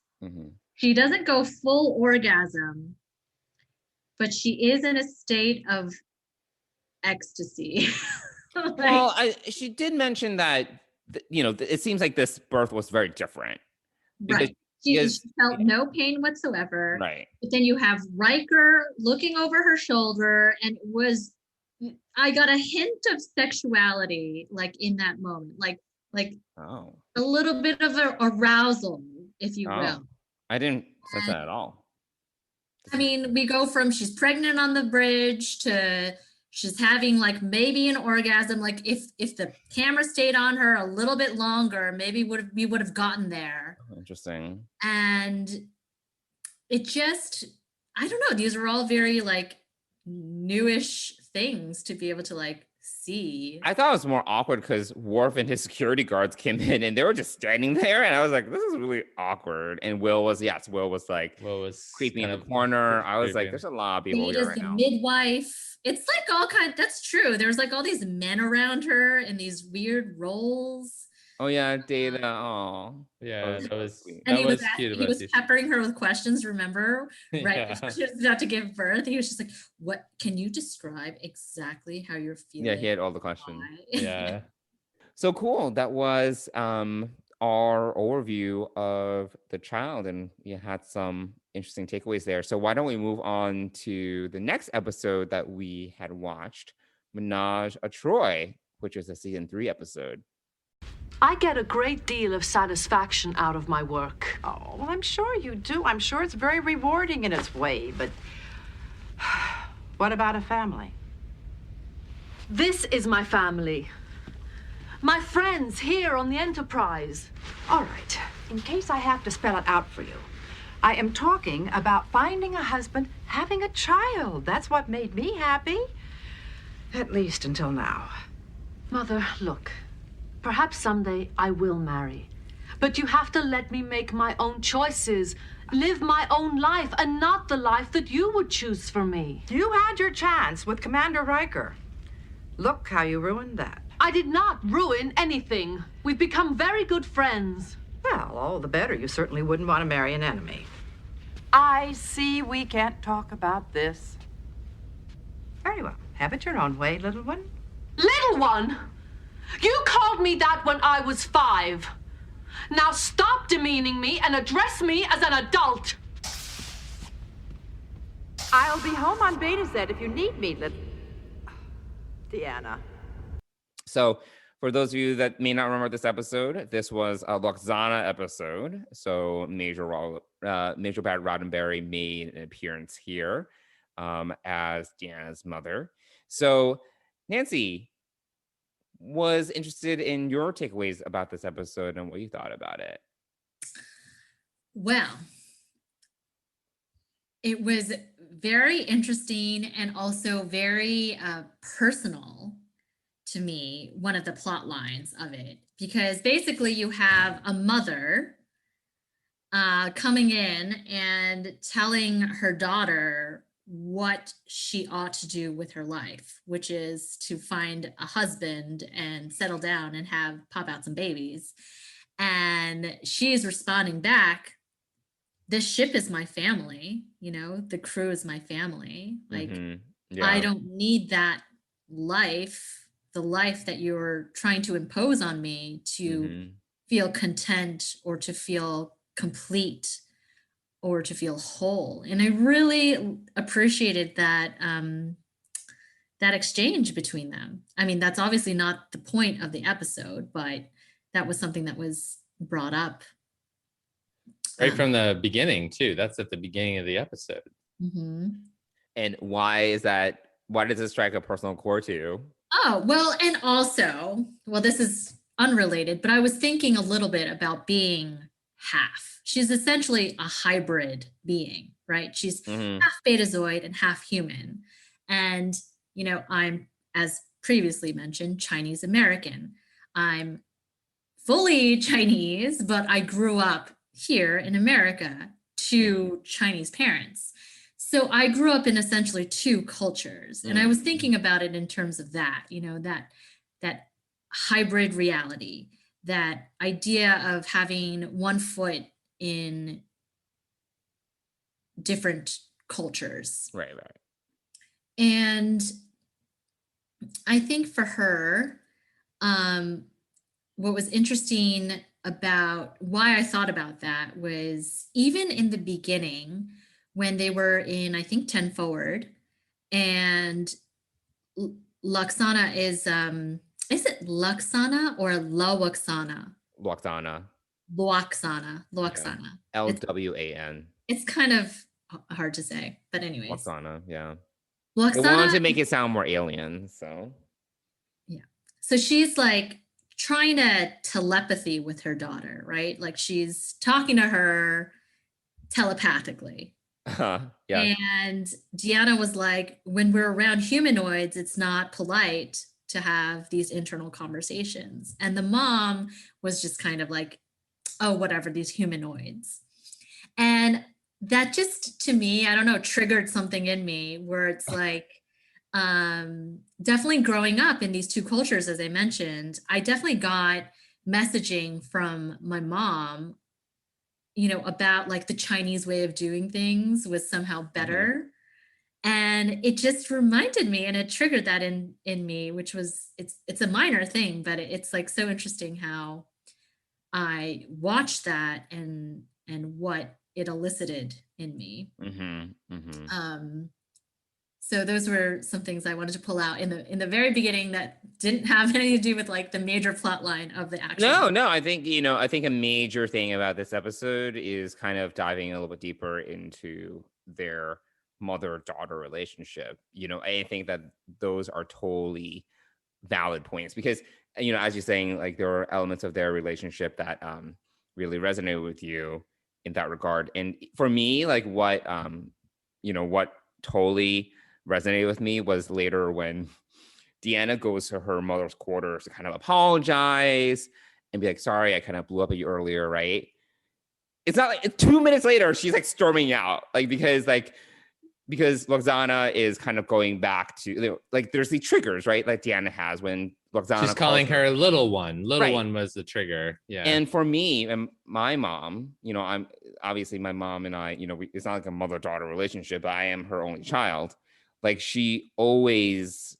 she doesn't go full orgasm, but she is in a state of ecstasy. Well, she did mention that it seems like this birth was very different. Right. She felt no pain whatsoever. Right. But then you have Riker looking over her shoulder, and I got a hint of sexuality, like in that moment, like a little bit of a arousal, if you will. I didn't sense that at all. I mean, we go from she's pregnant on the bridge to she's having like maybe an orgasm. Like if the camera stayed on her a little bit longer, maybe we would have gotten there. Interesting. And it just, I don't know. These are all very like newish things to be able to like see. I thought it was more awkward because Worf and his security guards came in and they were just standing there, and I was like, this is really awkward. And Will was creeping in the corner. I was like, there's a lot of people here right now. Midwife. It's like all that's true. There's like all these men around her in these weird roles. Oh yeah, Data. Oh yeah, that was cute. He was peppering her with questions. Remember, right? She was about to give birth. He was just like, "What? Can you describe exactly how you're feeling?" Yeah, he had all the questions. Yeah. So cool. That was our overview of the child, and we had some interesting takeaways there. So why don't we move on to the next episode that we had watched, Menage a Troi, which is a season 3 episode. I get a great deal of satisfaction out of my work. Oh, well, I'm sure you do. I'm sure it's very rewarding in its way, but what about a family? This is my family. My friends here on the Enterprise. All right. In case I have to spell it out for you, I am talking about finding a husband, having a child. That's what made me happy. At least until now. Mother, look. Perhaps someday I will marry. But you have to let me make my own choices, live my own life, and not the life that you would choose for me. You had your chance with Commander Riker. Look how you ruined that. I did not ruin anything. We've become very good friends. Well, all the better. You certainly wouldn't want to marry an enemy. I see we can't talk about this. Very well. Have it your own way, little one. Little one? You called me that when I was 5. Now stop demeaning me and address me as an adult. I'll be home on Beta Z if you need me, little Deanna. So for those of you that may not remember this episode, this was a Loxana episode. So Major Pat Roddenberry made an appearance here as Deanna's mother. So Nancy was interested in your takeaways about this episode and what you thought about it. Well, It was very interesting and also very personal to me, one of the plot lines of it, because basically you have a mother coming in and telling her daughter what she ought to do with her life, which is to find a husband and settle down and have pop out some babies. And she is responding back, this ship is my family, the crew is my family. Like, I don't need that life, the life that you're trying to impose on me to feel content or to feel complete or to feel whole. And I really appreciated that that exchange between them. I mean, that's obviously not the point of the episode, but that was something that was brought up right from the beginning too. That's at the beginning of the episode. And why is that? Why does it strike a personal chord to you? Oh, well, and also, well, this is unrelated, but I was thinking a little bit about being half. She's essentially a hybrid being, right? She's half Betazoid and half human. And, I'm, as previously mentioned, Chinese American. I'm fully Chinese, but I grew up here in America to Chinese parents. So I grew up in essentially two cultures. And I was thinking about it in terms of that, that hybrid reality, that idea of having one foot in different cultures. Right. And I think for her, what was interesting about why I thought about that was even in the beginning when they were in, I think, 10 Forward, and Luxana is it Luxana or Lawaxana? Luxana. Luxana. LWAN. It's kind of hard to say, but anyways. Luxana, yeah. Luxana, I wanted to make it sound more alien, so. Yeah. So she's like trying to telepathy with her daughter, right? Like she's talking to her telepathically. Yeah. And Deanna was like, when we're around humanoids, it's not polite to have these internal conversations. And the mom was just kind of like, oh, whatever, these humanoids. And that just, to me, I don't know, triggered something in me where it's like, definitely growing up in these two cultures, as I mentioned, I definitely got messaging from my mom, about like the Chinese way of doing things was somehow better. And it just reminded me, and it triggered that in me, which was, it's a minor thing, but it's like so interesting how I watched that and what it elicited in me. So those were some things I wanted to pull out in the very beginning that didn't have anything to do with like the major plot line of the action. No, I think, I think a major thing about this episode is kind of diving a little bit deeper into their mother-daughter relationship. I think that those are totally valid points because, as you're saying, like there are elements of their relationship that really resonate with you in that regard. And for me, like what totally resonated with me was later when Deanna goes to her mother's quarters to kind of apologize and be like, sorry, I kind of blew up at you earlier, right? It's not like 2 minutes later, she's like storming out, like because Luxana is kind of going back to like there's the triggers, right? Like Deanna has when Luxana. She's calling her little one. Little one was the trigger. Yeah. And for me and my mom, I'm obviously my mom and I, it's not like a mother-daughter relationship, but I am her only child. Like she always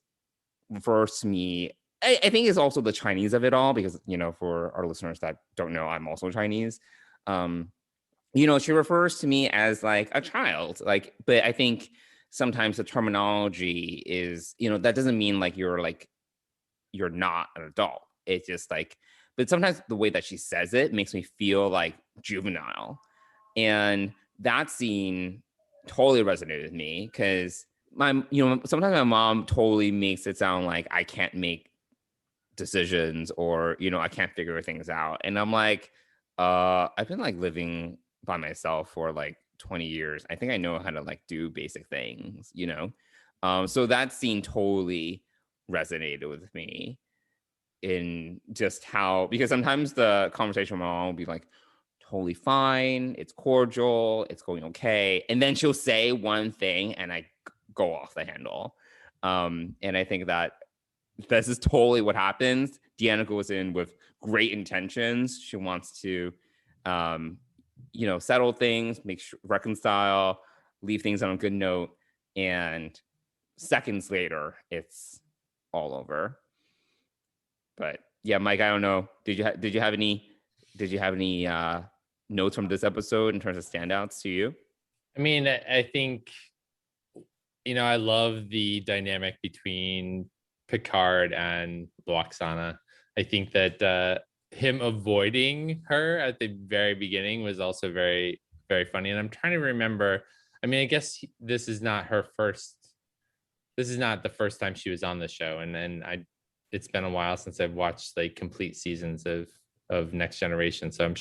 refers to me. I think it's also the Chinese of it all because, for our listeners that don't know, I'm also Chinese. She refers to me as like a child, like, but I think sometimes the terminology is, that doesn't mean like you're not an adult. It's just like, but sometimes the way that she says it makes me feel like juvenile. And that scene totally resonated with me because sometimes my mom totally makes it sound like I can't make decisions or, I can't figure things out. And I'm like, I've been like living by myself for like 20 years. I think I know how to like do basic things, you know? So that scene totally resonated with me in just how, because sometimes the conversation with my mom will be like, totally fine, it's cordial, it's going okay. And then she'll say one thing and I go off the handle. And I think that this is totally what happens. Deanna goes in with great intentions. She wants to, settle things, reconcile, leave things on a good note. And seconds later, it's all over. But yeah, Mike, I don't know. Did you have any notes from this episode in terms of standouts to you? I mean, I think, I love the dynamic between Picard and Loxana. I think that him avoiding her at the very beginning was also very, very funny. And I'm trying to remember, I mean, I guess this is not the first time she was on the show. And it's been a while since I've watched like complete seasons of Next Generation. So I'm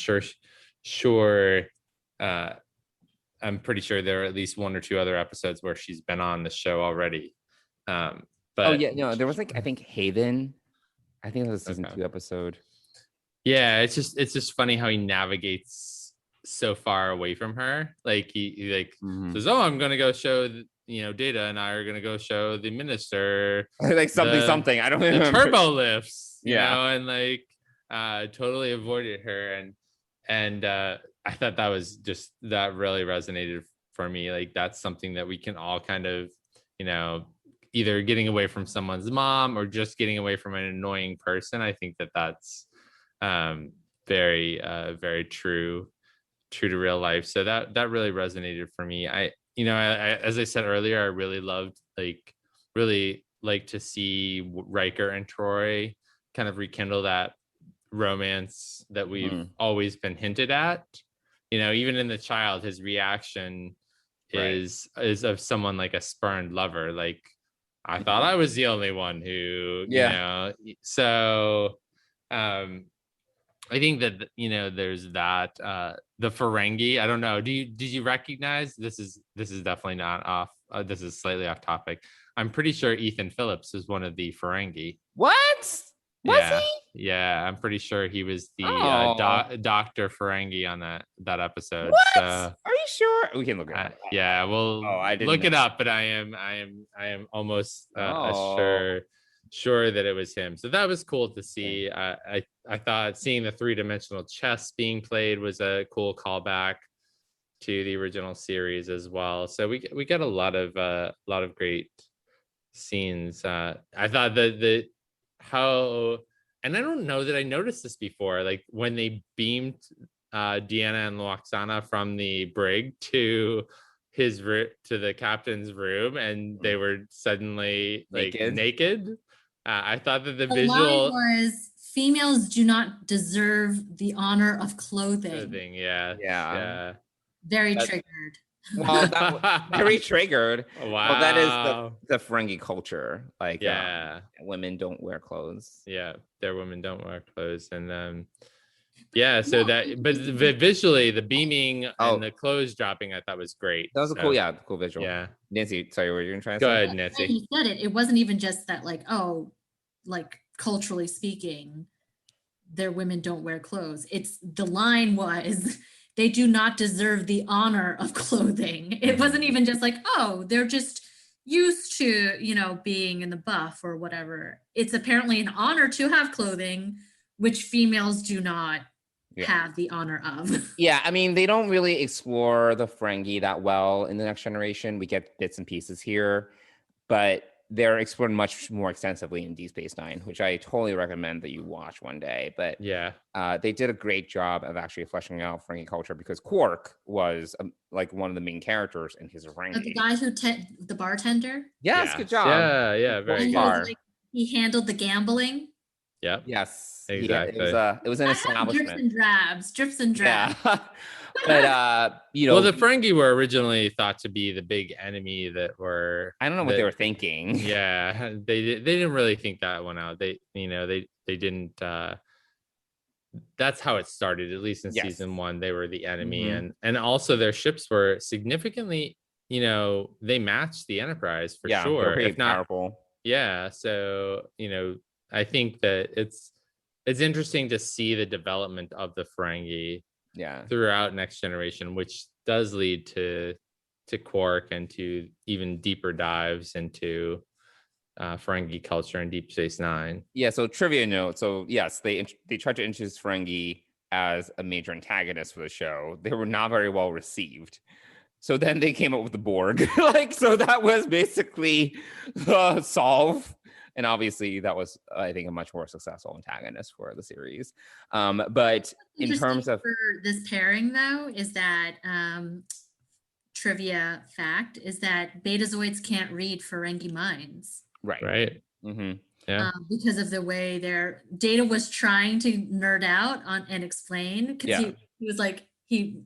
I'm pretty sure there are at least one or two other episodes where she's been on the show already. But there was like, I think Haven. I think it was a season 2 episode. Yeah, it's just funny how he navigates so far away from her. Like he says, "Oh, I'm gonna go show Data and I are gonna go show the minister like something. I don't remember. Turbo lifts, and like totally avoided her and I thought that really resonated for me. Like that's something that we can all kind of, either getting away from someone's mom or just getting away from an annoying person. I think that's very, very true to real life. So that really resonated for me. I as I said earlier, I really like to see Riker and Troy kind of rekindle that romance that we've always been hinted at. Even in The Child, his reaction is of someone like a spurned lover. Like, I thought I was the only one who, So, I think that there's that. The Ferengi. I don't know. Did you recognize? This is definitely not off. This is slightly off topic. I'm pretty sure Ethan Phillips is one of the Ferengi. What? Was he? Yeah, I'm pretty sure he was the Dr. Ferengi on that episode. What? So, are you sure? We can look it up. Yeah, well, I didn't look know. it up, but I am almost sure that it was him. So that was cool to see. I thought seeing the 3-dimensional chess being played was a cool callback to the original series as well. So we got a lot of great scenes. I thought that how, and I don't know that I noticed this before, like when they beamed Deanna and Loxana from the brig to the captain's room and they were suddenly naked. I thought that the visual was females do not deserve the honor of clothing. Yeah. Very triggered. Well, very triggered. Wow. Well, that is the Ferengi culture. Like, women don't wear clothes. Yeah, their women don't wear clothes, and but visually, the beaming and the clothes dropping, I thought was great. That was a cool visual. Yeah, Nancy, sorry, what were you gonna try to say? Go ahead, Nancy. He said it. It wasn't even just that, like culturally speaking, their women don't wear clothes. It's the line was. They do not deserve the honor of clothing. It wasn't even just like, oh, they're just used to, being in the buff or whatever. It's apparently an honor to have clothing, which females do not have the honor of. Yeah, I mean, they don't really explore the Ferengi that well in The Next Generation. We get bits and pieces here, but they're explored much more extensively in Deep Space Nine, which I totally recommend that you watch one day. But they did a great job of actually fleshing out Ferengi culture because Quark was like one of the main characters in his Ferengi. The guy who the bartender. Yes, good job. Yeah, very good. He handled the gambling. Yep. Yes. Exactly. It was an establishment. Drips and drabs. Yeah. But the Ferengi were originally thought to be the big enemy that were. I don't know what they were thinking. Yeah, they didn't really think that one out. They didn't that's how it started, at least in Yes. season 1. They were the enemy, Mhm. and also their ships were significantly, they matched the Enterprise for Yeah, they're sure, pretty if not. powerful. Yeah, so I think that it's interesting to see the development of the Ferengi Yeah. throughout Next Generation, which does lead to Quark and to even deeper dives into Ferengi culture and Deep Space Nine. Yeah, so trivia note. So yes, they tried to introduce Ferengi as a major antagonist for the show. They were not very well received. So then they came up with the Borg. So that was basically the solve. And obviously that was, I think, a much more successful antagonist for the series. But in terms of for this pairing, though, is that trivia fact is that Betazoids can't read Ferengi minds. Right. Mm-hmm. Yeah. Because of the way their Data was trying to nerd out on and explain, because he was like, he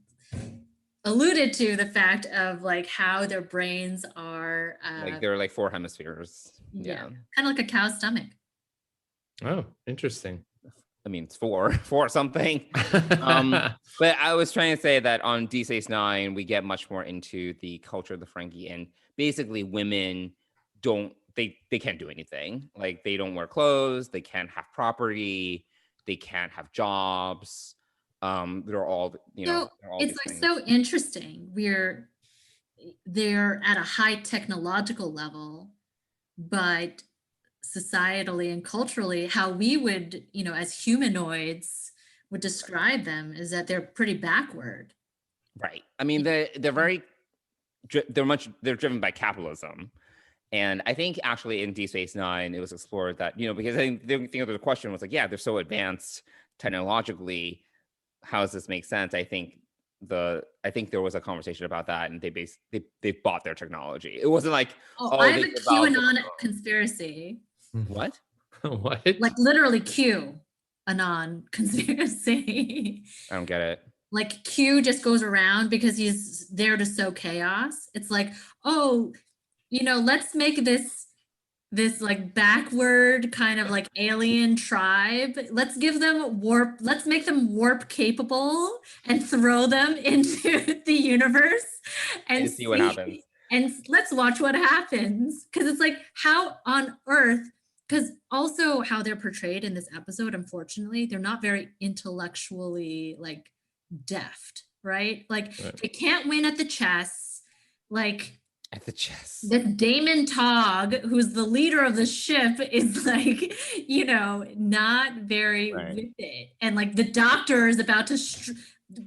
alluded to the fact of like how their brains are they're like 4 hemispheres. Yeah. Kind of like a cow's stomach. Oh, interesting. I mean, it's 4 something. But I was trying to say that on Deep Space Nine, we get much more into the culture of the Ferengi, and basically women they can't do anything. Like, they don't wear clothes, they can't have property, they can't have jobs. They're all, So it's like so interesting. They're at a high technological level, but societally and culturally, how we would, as humanoids would describe them is that they're pretty backward. Right. I mean, they're driven by capitalism. And I think actually in Deep Space Nine, it was explored that, because I think the question was like, yeah, they're so advanced technologically. How does this make sense? I think there was a conversation about that, and they bought their technology. It wasn't like, I have a QAnon conspiracy. What? What? Like literally QAnon conspiracy. I don't get it. Like Q just goes around because he's there to sow chaos. It's like, let's make this like backward kind of like alien tribe. Let's give them warp. Let's make them warp capable and throw them into the universe and see what happens. And let's watch what happens. Because it's like, how on earth? Because also how they're portrayed in this episode, unfortunately, they're not very intellectually like deft, right? Like they can't win at the chess. Like at the chess. This Damon Togg, who's the leader of the ship, is like, not very with it. And like the doctor is about to,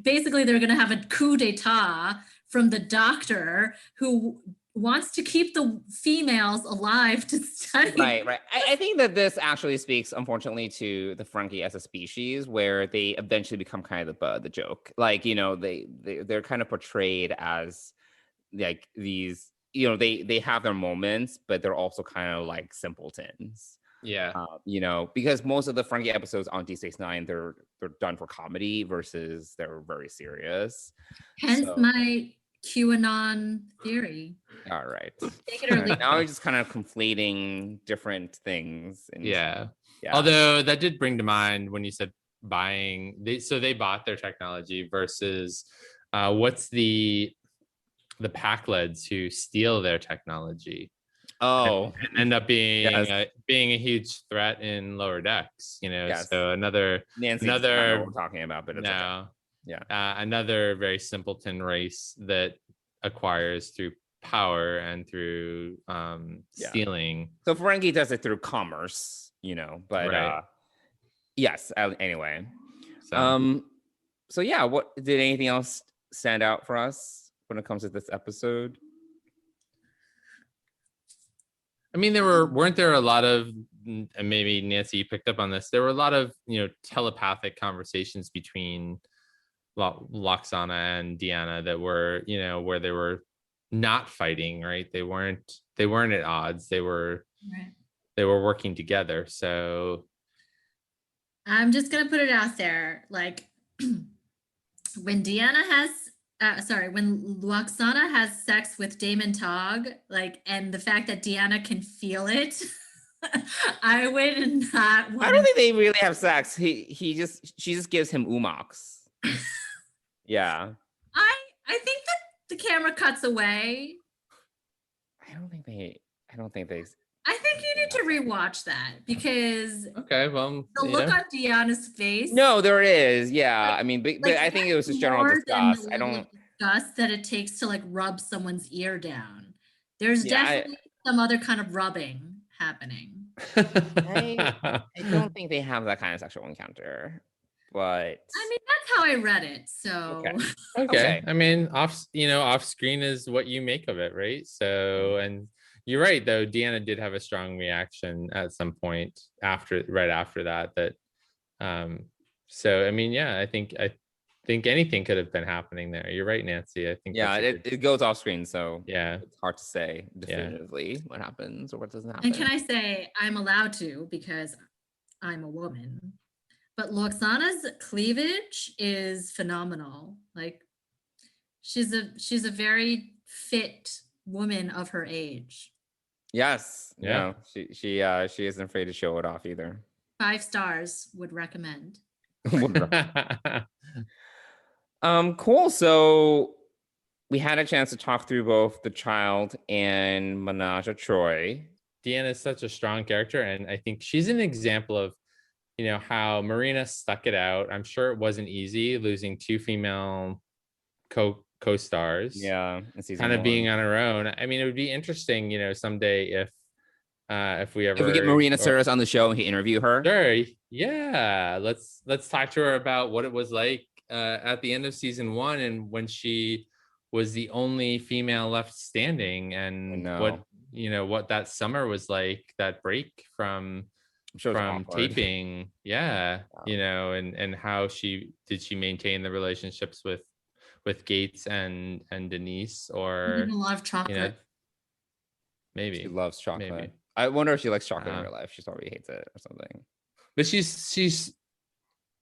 basically they're going to have a coup d'etat from the doctor who wants to keep the females alive to study. Right. I think that this actually speaks, unfortunately, to the Ferengi as a species, where they eventually become kind of the joke. Like, they're kind of portrayed as like these, they have their moments, but they're also kind of like simpletons. Yeah. Because most of the Ferengi episodes on Deep Space Nine, they're done for comedy versus they're very serious. Hence my QAnon theory. All right. Take it or leave it. Now we're just kind of conflating different things. Yeah. Although that did bring to mind when you said buying, they bought their technology versus what's the Pakleds who steal their technology. And end up being being a huge threat in Lower Decks. So another we're talking about, but it's okay. Another very simpleton race that acquires through power and through stealing. So Ferengi does it through commerce, but yes. Anyway, what did anything else stand out for us when it comes to this episode? I mean, weren't there a lot of, and maybe Nancy, you picked up on this, there were a lot of telepathic conversations between Lwaxana and Deanna that were, where they were not fighting, right? They weren't at odds. They were working together. So I'm just gonna put it out there, like when Lwaxana has sex with Damon Togg, like, and the fact that Deanna can feel it, I would not want I don't think they really have sex. She just gives him umox. Yeah. I think that the camera cuts away. I don't think they I think you need to rewatch that because Okay, well, the look on Deanna's face. No, there is. Yeah. I mean, but like, I think it was just general more than disgust. the I level don't of disgust that it takes to like rub someone's ear down. There's Yeah, definitely some other kind of rubbing happening. I don't think they have that kind of sexual encounter. But I mean, that's how I read it. So Okay. I mean, off screen is what you make of it, right? So, and you're right though. Deanna did have a strong reaction at some point right after that. So I mean, yeah, I think anything could have been happening there. You're right, Nancy. I think yeah, it goes off screen, so yeah, it's hard to say definitively what happens or what doesn't happen. And can I say I'm allowed to because I'm a woman. But Loxana's cleavage is phenomenal. Like she's a very fit woman of her age. Yes. Yeah. No, she isn't afraid to show it off either. 5 stars would recommend. Cool. So we had a chance to talk through both The Child and Menage a Troi. Deanna is such a strong character, and I think she's an example of how Marina stuck it out. I'm sure it wasn't easy losing 2 female co-stars. Yeah, kind of being on her own. I mean, it would be interesting, someday if we get Marina Sirtis on the show and he interview her. Sure. Yeah. Let's talk to her about what it was like at the end of season 1 and when she was the only female left standing, and what that summer was like, that break from taping. Yeah. And how she maintain the relationships with Gates and Denise, or People love chocolate. Maybe she loves chocolate. Maybe. I wonder if she likes chocolate in real life. She probably hates it or something. But she's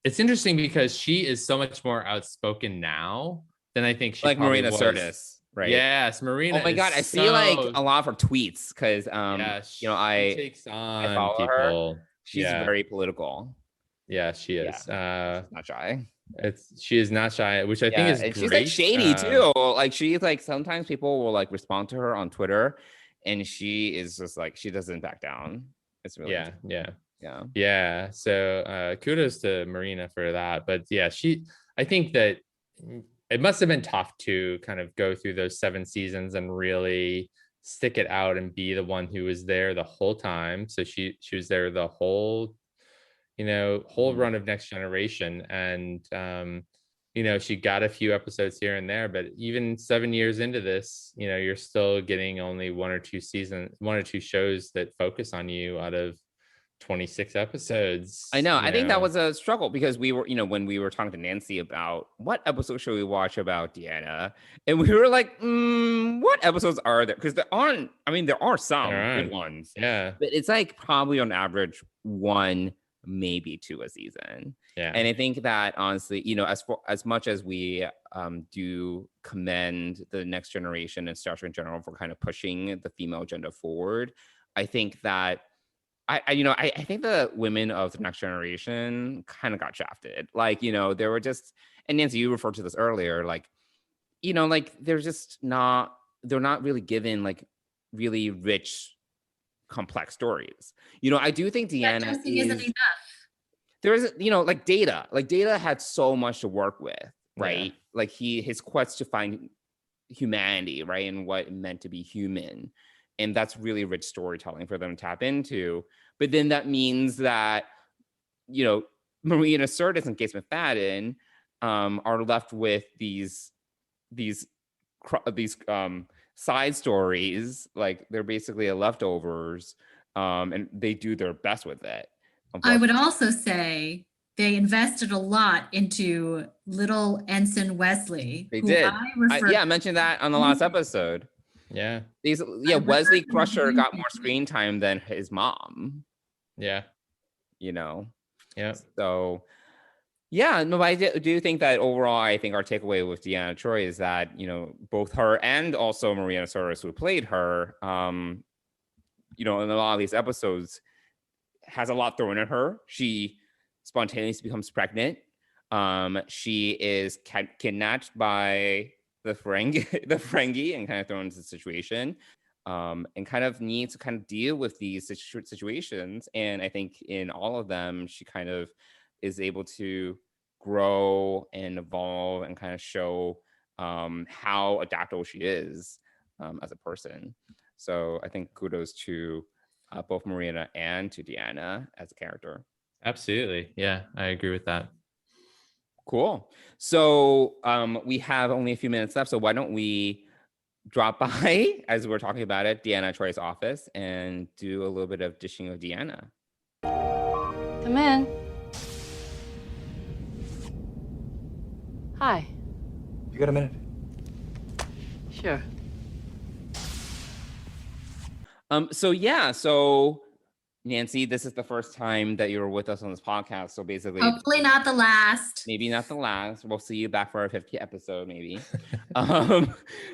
it's interesting because she is so much more outspoken now than I think she like Marina was. Sirtis, right? Yes, Marina. Oh my god, I see like a lot of her tweets because she takes on I follow people. Her. She's very political. Yeah, she is. Not shy. She is not shy, which I think is and great. she's like shady too. Like she's like, sometimes people will like respond to her on Twitter, and she is just like, she doesn't back down. It's really yeah. So kudos to Marina for that. But yeah, I think that it must have been tough to kind of go through those 7 seasons and really stick it out and be the one who was there the whole time. So she was there the whole run of Next Generation, and she got a few episodes here and there, but even 7 years into this, you're still getting only 1 or 2 shows that focus on you out of 26 episodes. I know. I think that was a struggle because we were, when we were talking to Nancy about what episode should we watch about Deanna, and we were like, what episodes are there? Because there are some good ones. Yeah. But it's like probably on average 1, maybe 2 a season. Yeah. And I think that honestly, as much as we do commend the Next Generation and Star Trek in general for kind of pushing the female agenda forward, I think that I think the women of the Next Generation kind of got shafted. Like, they were just, and Nancy, you referred to this earlier, like, like they're not really given like really rich, complex stories. I do think Deanna isn't enough. There is, like Data had so much to work with, right? Yeah. Like his quest to find humanity, right? And what it meant to be human. And that's really rich storytelling for them to tap into. But then that means that, Marina Sirtis and Gates McFadden are left with these side stories. Like they're basically leftovers, and they do their best with it. I would also say they invested a lot into little Ensign Wesley. They did. I mentioned that on the last episode. Yeah. Wesley Crusher got more screen time than his mom. Yeah. Yeah. So, yeah, no, but I do think that overall, I think our takeaway with Deanna Troi is that, both her and also Marina Sirtis, who played her, in a lot of these episodes, has a lot thrown at her. She spontaneously becomes pregnant. She is kidnapped by the Ferengi and kind of thrown into the situation, and kind of needs to kind of deal with these situations. And I think in all of them, she kind of is able to grow and evolve and kind of show how adaptable she is as a person. So I think kudos to both Marina and to Deanna as a character. Absolutely. Yeah, I agree with that. Cool. So we have only a few minutes left. So why don't we drop by, as we're talking about it, Deanna Troi's office and do a little bit of dishing of Deanna. Come in. Hi. You got a minute? Sure. So Nancy, this is the first time that you're with us on this podcast. So basically, hopefully not the last. Maybe not the last. We'll see you back for our 50th episode, maybe.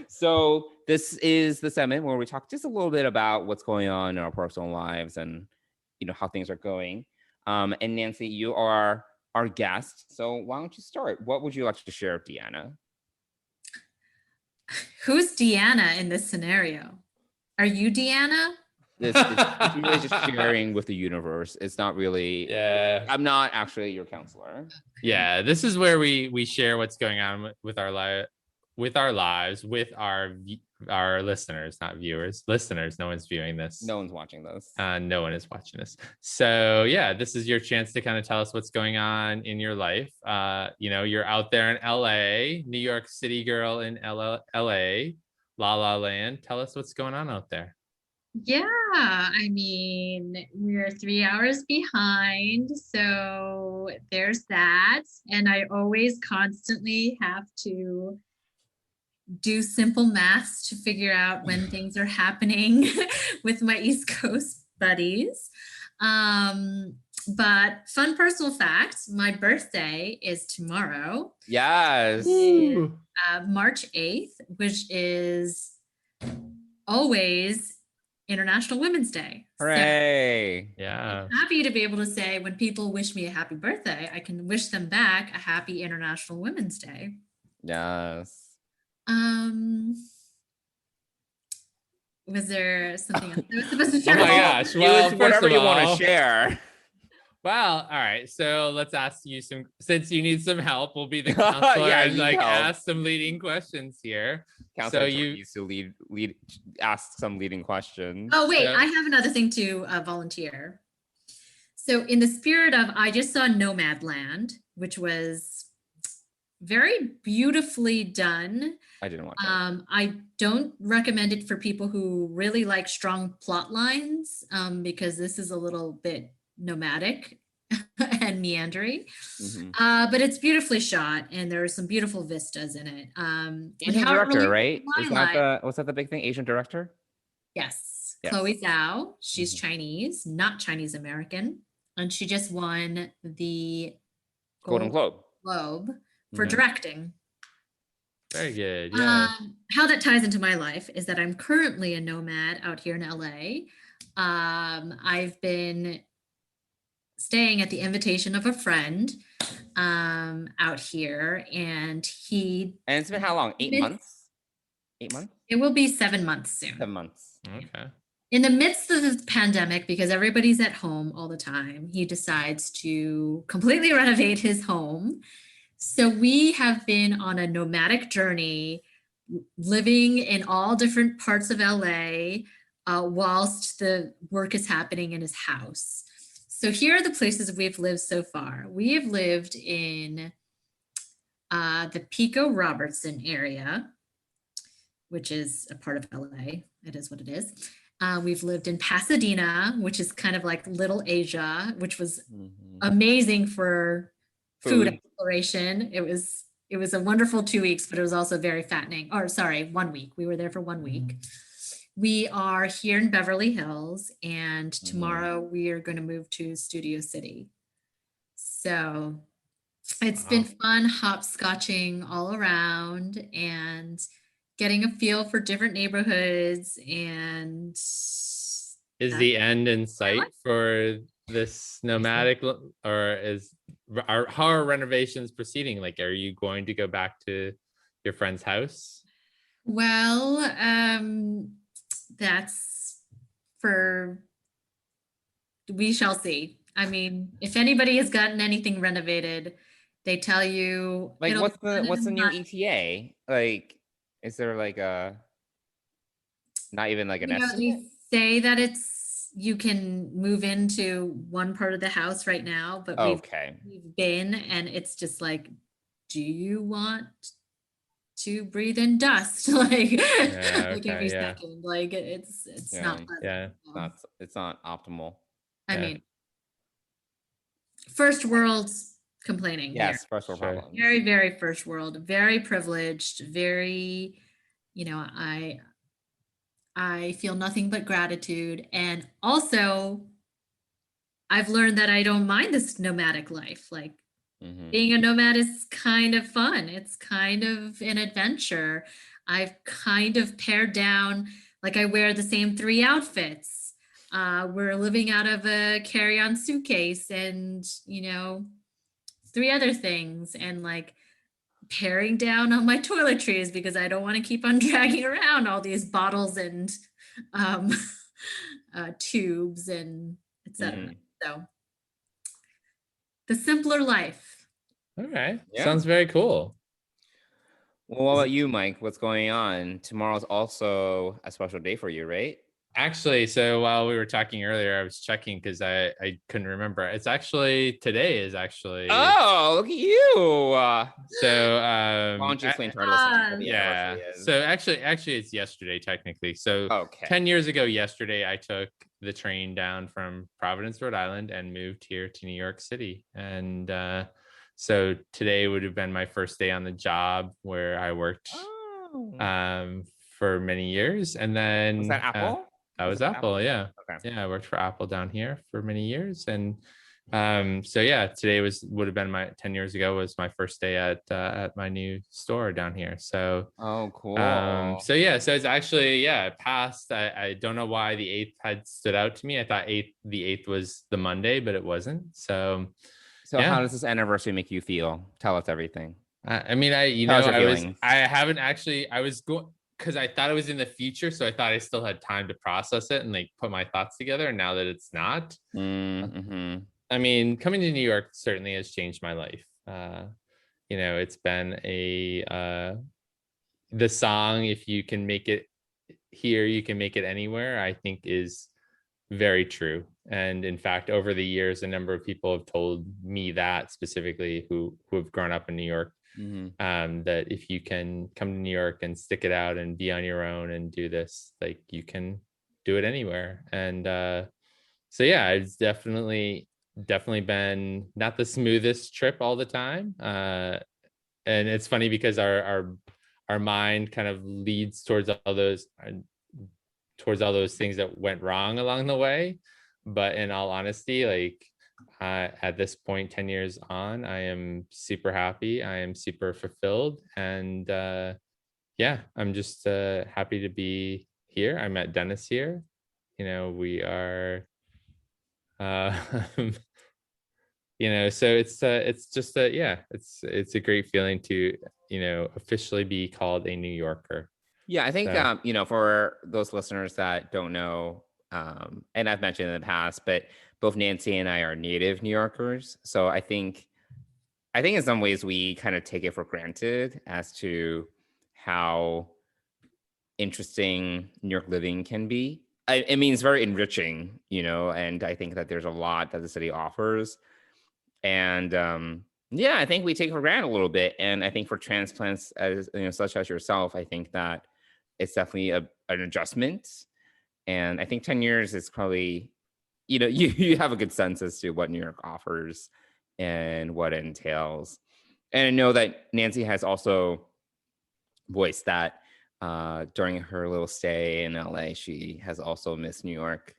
So this is the segment where we talk just a little bit about what's going on in our personal lives and, you know, how things are going. And Nancy, you are our guest. So why don't you start? What would you like to share with Deanna? Who's Deanna in this scenario? Are you Deanna? It's really just sharing with the universe. It's not really. Yeah. I'm not actually your counselor. Yeah, this is where we share what's going on with our lives, with our listeners, not viewers. Listeners, no one's viewing this. No one's watching this. No one is watching this. So yeah, this is your chance to kind of tell us what's going on in your life. You know, you're out there in LA, New York City girl in LA, La La Land. Tell us what's going on out there. Yeah, I mean, we're 3 hours behind, so there's that. And I always constantly have to do simple maths to figure out when things are happening with my East Coast buddies. But fun personal fact, my birthday is tomorrow. Yes. March 8th, which is always International Women's Day. Hooray. So yeah. I'm happy to be able to say when people wish me a happy birthday, I can wish them back a happy International Women's Day. Yes. Was there something else I was supposed to share? Oh my gosh. Well, whatever you want all, to share. Well, all right. So let's ask you since you need some help, we'll be the counselor Yeah, and help. ask some leading questions here. Counselor So you needs to ask some leading questions. Oh, wait, So- I have another thing to volunteer. So in the spirit of, I just saw Nomadland, which was very beautifully done. I didn't watch it. I don't recommend it for people who really like strong plot lines, because this is a little bit nomadic and meandering. Mhm. But it's beautifully shot and there are some beautiful vistas in it. Asian how it director, relates right? to my Is life- that was that the big thing? Asian director? Yes, Yes. Chloe Zhao. She's Mhm. Chinese, not Chinese American, and she just won the Golden Globe. Globe for Mhm. directing. Very good. Yeah. How that ties into my life is that I'm currently a nomad out here in LA. I've been staying at the invitation of a friend out here, and And it's been how long? 8 It's- months? 8 months? it will be 7 months soon. 7 months. Okay. In the midst of the pandemic, because everybody's at home all the time, he decides to completely renovate his home. So we have been on a nomadic journey, living in all different parts of LA, whilst the work is happening in his house. So here are the places we've lived so far. We have lived in the Pico Robertson area, which is a part of LA. It is what it is. We've lived in Pasadena, which is kind of like Little Asia, which was Mhm. amazing for food Food. exploration. It was a wonderful 2 weeks, but it was also very fattening. Or sorry, 1 week. We were there for 1 week. We are here in Beverly Hills, and tomorrow we are going to move to Studio City. So it's been fun hopscotching all around and getting a feel for different neighborhoods. And Is the end in sight for this nomadic, how are renovations proceeding? Like, are you going to go back to your friend's house? Well, that's we shall see. I mean, if anybody has gotten anything renovated, they tell you Like, it'll what's be done the in a new month. ETA? Like, is there like a not even like an You know, estimate? they say that you can move into one part of the house right now, but Okay. we've been, and it's just like, do you want to breathe in dust like every second? Like it's not pleasant. It's not optimal. I mean, first world complaining here. Yes, first world problems. Very, very first world, very privileged, very, I feel nothing but gratitude. And also, I've learned that I don't mind this nomadic life. Like, being a nomad is kind of fun. It's kind of an adventure. I've kind of pared down, like I wear the same 3 outfits. We're living out of a carry-on suitcase and, 3 other things, and like paring down on my toiletries because I don't want to keep on dragging around all these bottles and tubes and etc. So the simpler life. Okay. Yeah. Sounds very cool. Well, what about you, Mike? What's going on? Tomorrow's also a special day for you, right? Actually, so while we were talking earlier, I was checking because I couldn't remember. It's actually today is actually. Oh, look at you! So why don't you explain to our listeners? Yeah. So actually, it's yesterday technically. So 10 years ago yesterday, I took the train down from Providence, Rhode Island, and moved here to New York City. And so today would have been my first day on the job where I worked for many years. And then was that Apple? That was Apple, yeah. Okay. Yeah, I worked for Apple down here for many years. And so yeah, today would have been 10 years ago was my first day at my new store down here. So cool. So yeah, so it's actually passed. I don't know why the 8th had stood out to me. I thought the 8th was the Monday, but it wasn't. So how does this anniversary make you feel? Tell us everything. I mean, I haven't actually. I was going because I thought it was in the future, so I thought I still had time to process it and like put my thoughts together. And now that it's not, I mean, coming to New York certainly has changed my life. It's been the song, if you can make it here, you can make it anywhere, I think is very true. And in fact, over the years, a number of people have told me that specifically who have grown up in New York, that if you can come to New York and stick it out and be on your own and do this, like you can do it anywhere. And so yeah, it's definitely been not the smoothest trip all the time. And it's funny because our mind kind of leads towards all those things that went wrong along the way. But in all honesty, like at this point, 10 years on, I am super happy. I am super fulfilled. And I'm just happy to be here. I met Dennis here. We are, so it's just it's a great feeling to, officially be called a New Yorker. Yeah, I think, for those listeners that don't know, and I've mentioned in the past, but both Nancy and I are native New Yorkers. So I think in some ways we kind of take it for granted as to how interesting New York living can be. I mean, it's very enriching, and I think that there's a lot that the city offers. And I think we take it for granted a little bit. And I think for transplants, as such as yourself, I think that it's definitely an adjustment. And I think 10 years is probably, you have a good sense as to what New York offers and what it entails. And I know that Nancy has also voiced that during her little stay in LA, she has also missed New York.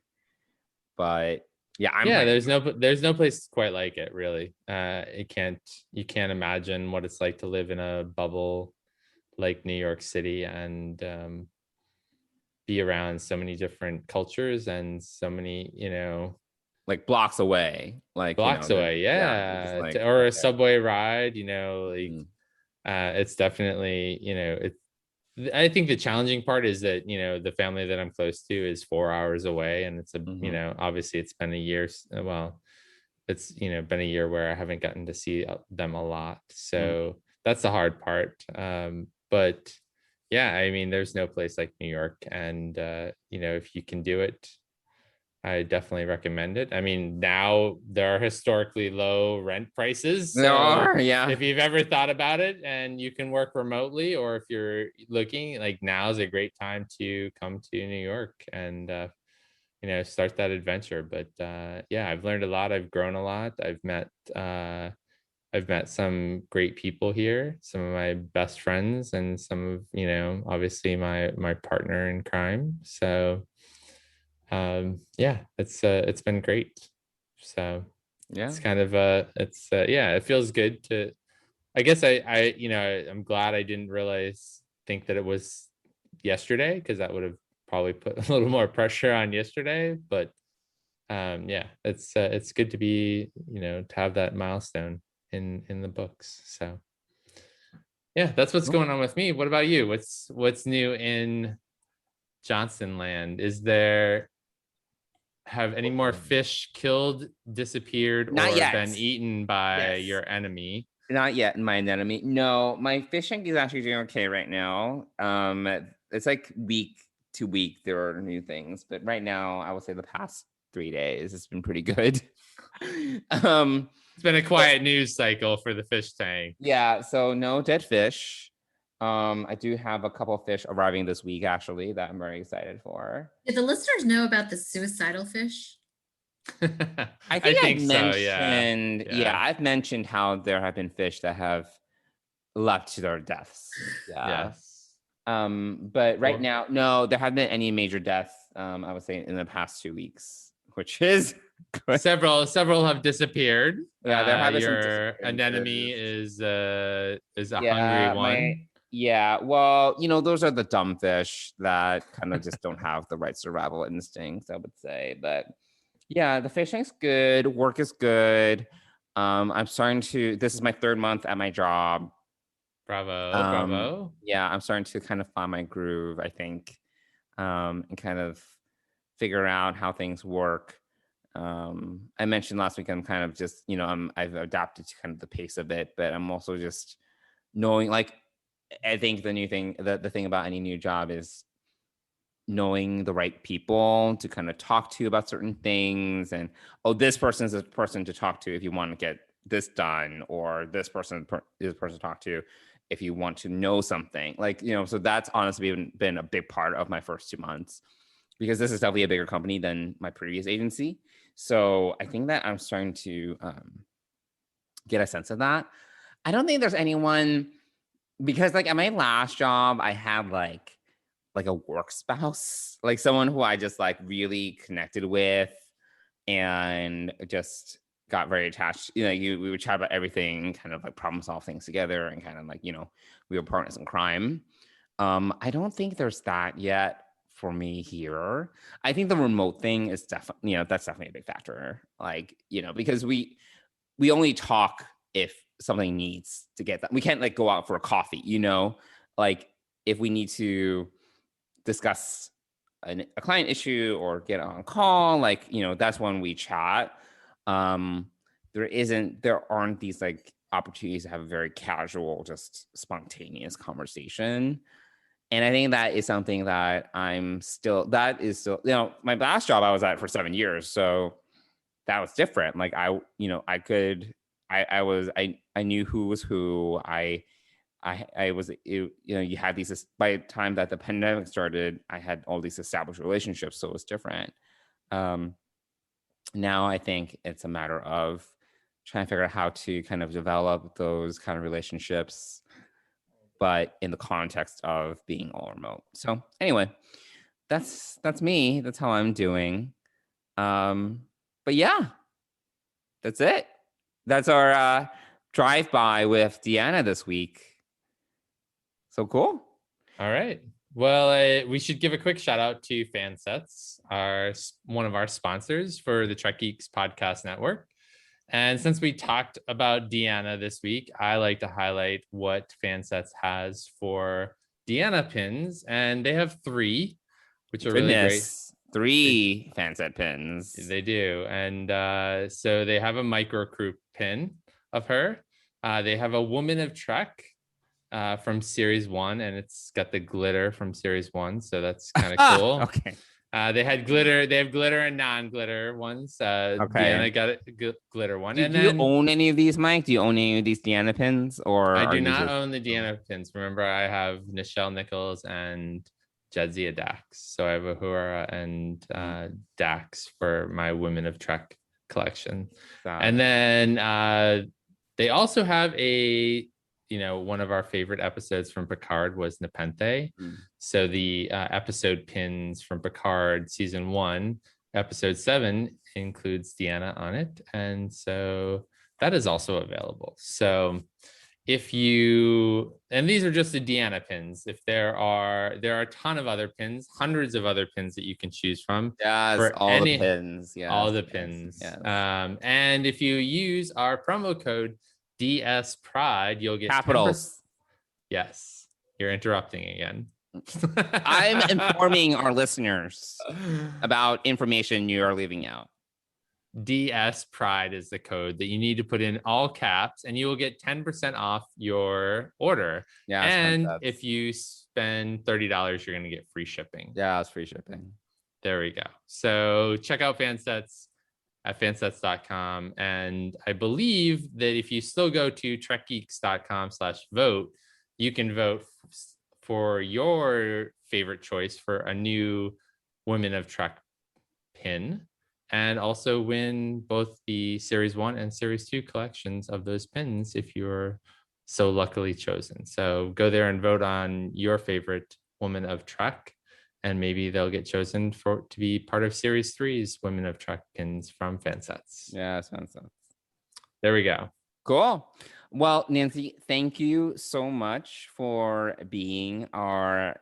But there's no place quite like it, really. You can't imagine what it's like to live in a bubble like New York City and be around so many different cultures and so many, like blocks away, like blocks away. just Yeah. like, Or a okay. subway ride, like Mm. it's definitely, I think the challenging part is that, the family that I'm close to is 4 hours away, and it's obviously it's been a year. Well, it's, been a year where I haven't gotten to see them a lot. So that's the hard part. But yeah, I mean, there's no place like New York, and if you can do it, I definitely recommend it. I mean, now there are historically low rent prices. There So are, yeah. if you've ever thought about it and you can work remotely, or if you're looking, like, now is a great time to come to New York and, start that adventure. But yeah, I've learned a lot. I've grown a lot. I've met some great people here, some of my best friends, and some of, obviously my partner in crime. So yeah, it's been great. So Yeah. it's kind of yeah, it feels good to, I guess I'm glad I didn't think that it was yesterday, because that would have probably put a little more pressure on yesterday. But yeah, it's good to be, to have that milestone in the books. So yeah, that's what's going on with me. What about you? What's new in Johnson land? Have any more fish killed, disappeared, Not or yet. been eaten by Yes. your enemy? Not yet, my enemy. No, my fish tank is actually doing okay right now. It's like week to week there are new things, but right now I would say the past 3 days it's been pretty good. It's been a quiet news cycle for the fish tank. Yeah, so no dead fish. I do have a couple of fish arriving this week actually that I'm very excited for. Did the listeners know about the suicidal fish? I think I've mentioned, so, yeah, I've mentioned how there have been fish that have left to their deaths. Yeah. Yes. But right now, no, there haven't been any major deaths. I would say in the past 2 weeks, which is good. Several have disappeared. Yeah, there have been some Your anemone is a hungry one. Well, those are the dumb fish that kind of just don't have the right survival instincts, I would say. But yeah, the fish tank's good. Work is good. I'm starting to. This is my 3rd month at my job. Bravo. Yeah, I'm starting to kind of find my groove, I think, and kind of figure out how things work. I mentioned last week I'm kind of just, I've adapted to kind of the pace of it, but I'm also just knowing, like, I think the thing about any new job is knowing the right people to kind of talk to about certain things, and this person is a person to talk to if you want to get this done, or this person is a person to talk to if you want to know something, like, so that's honestly been a big part of my first 2 months, because this is definitely a bigger company than my previous agency. So I think that I'm starting to get a sense of that. I don't think there's anyone, because like at my last job, I had like a work spouse, like someone who I just like really connected with and just got very attached. We would chat about everything, kind of like problem solve things together, and kind of like, we were partners in crime. I don't think there's that yet for me here. I think the remote thing is definitely, that's definitely a big factor. Like, because we only talk if something needs to get that. We can't like go out for a coffee, like if we need to discuss a client issue or get on call, like, that's when we chat. There aren't these like opportunities to have a very casual, just spontaneous conversation. And I think that is something that my last job I was at for 7 years. So that was different. Like I knew who was who. I was, you had these, by the time that the pandemic started, I had all these established relationships. So it was different. Now I think it's a matter of trying to figure out how to kind of develop those kind of relationships, but in the context of being all remote. So anyway, that's me. That's how I'm doing. But yeah, that's it. That's our drive-by with Deanna this week. So cool. All right. Well, we should give a quick shout out to Fansets, one of our sponsors for the Trek Geeks Podcast Network. And since we talked about Deanna this week, I like to highlight what Fansets has for Deanna pins, and they have 3, which are really great. 3 Fanset pins. They do. And so they have a micro crew pin of her. They have a Woman of Trek from series 1, and it's got the glitter from series 1, so that's kind of cool. Okay. They have glitter and non-glitter ones. Okay. Deanna got a glitter one. Do you own any of these, Mike? Do you own any of these Deanna pins? Or I do not own the Deanna pins. Remember, I have Nichelle Nichols and Jadzia Dax. So I have Uhura and Dax for my Women of Trek collection. And then they also have one of our favorite episodes from Picard was Nepenthe. So the episode pins from Picard season 1, episode 7 includes Deanna on it. And so that is also available. So if you, and these are just the Deanna pins. If there are a ton of other pins, hundreds of other pins that you can choose from. Yes, all the pins. Yes, all the pins. Yes. And if you use our promo code DS Pride, you'll get capitals. Yes, you're interrupting again. I'm informing our listeners about information you are leaving out. DS Pride is the code that you need to put in all caps, and you will get 10% off your order. Yeah, and if you spend $30, you're going to get free shipping. Yeah, it's free shipping. There we go. So check out Fansets at fansets.com. And I believe that if you still go to trekgeeks.com/vote, you can vote for your favorite choice for a new Women of Trek pin, and also win both the Series 1 and Series 2 collections of those pins if you're so luckily chosen. So go there and vote on your favorite Woman of Trek, and maybe they'll get chosen to be part of Series 3's Women of Trek pins from Fansets. Yeah, Fansets. There we go. Cool. Well, Nancy, thank you so much for being our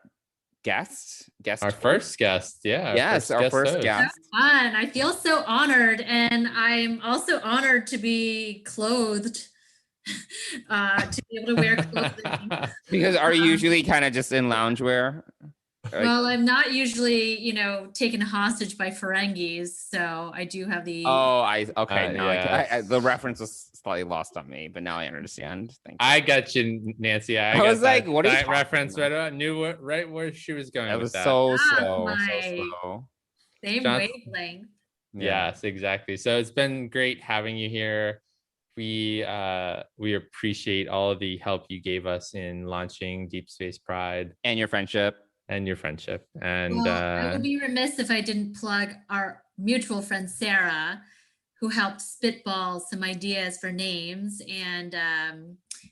guest. Our first guest. Yeah. Yes, our first guest. So fun. I feel so honored, and I'm also honored to be clothed. To be able to wear clothing. Because are you usually kind of just in loungewear? Well, I'm not usually, taken hostage by Ferengis, so I do have the. Oh, okay. Now yes. The reference was slightly lost on me, but now I understand. Thank you. I got you, Nancy. I was like, what is that reference? Knew right where she was going. It with was that. so slow. Same wavelength. Yes, exactly. So it's been great having you here. We appreciate all of the help you gave us in launching Deep Space Pride and your friendship. And I would be remiss if I didn't plug our mutual friend Sarah, who helped spitball some ideas for names. And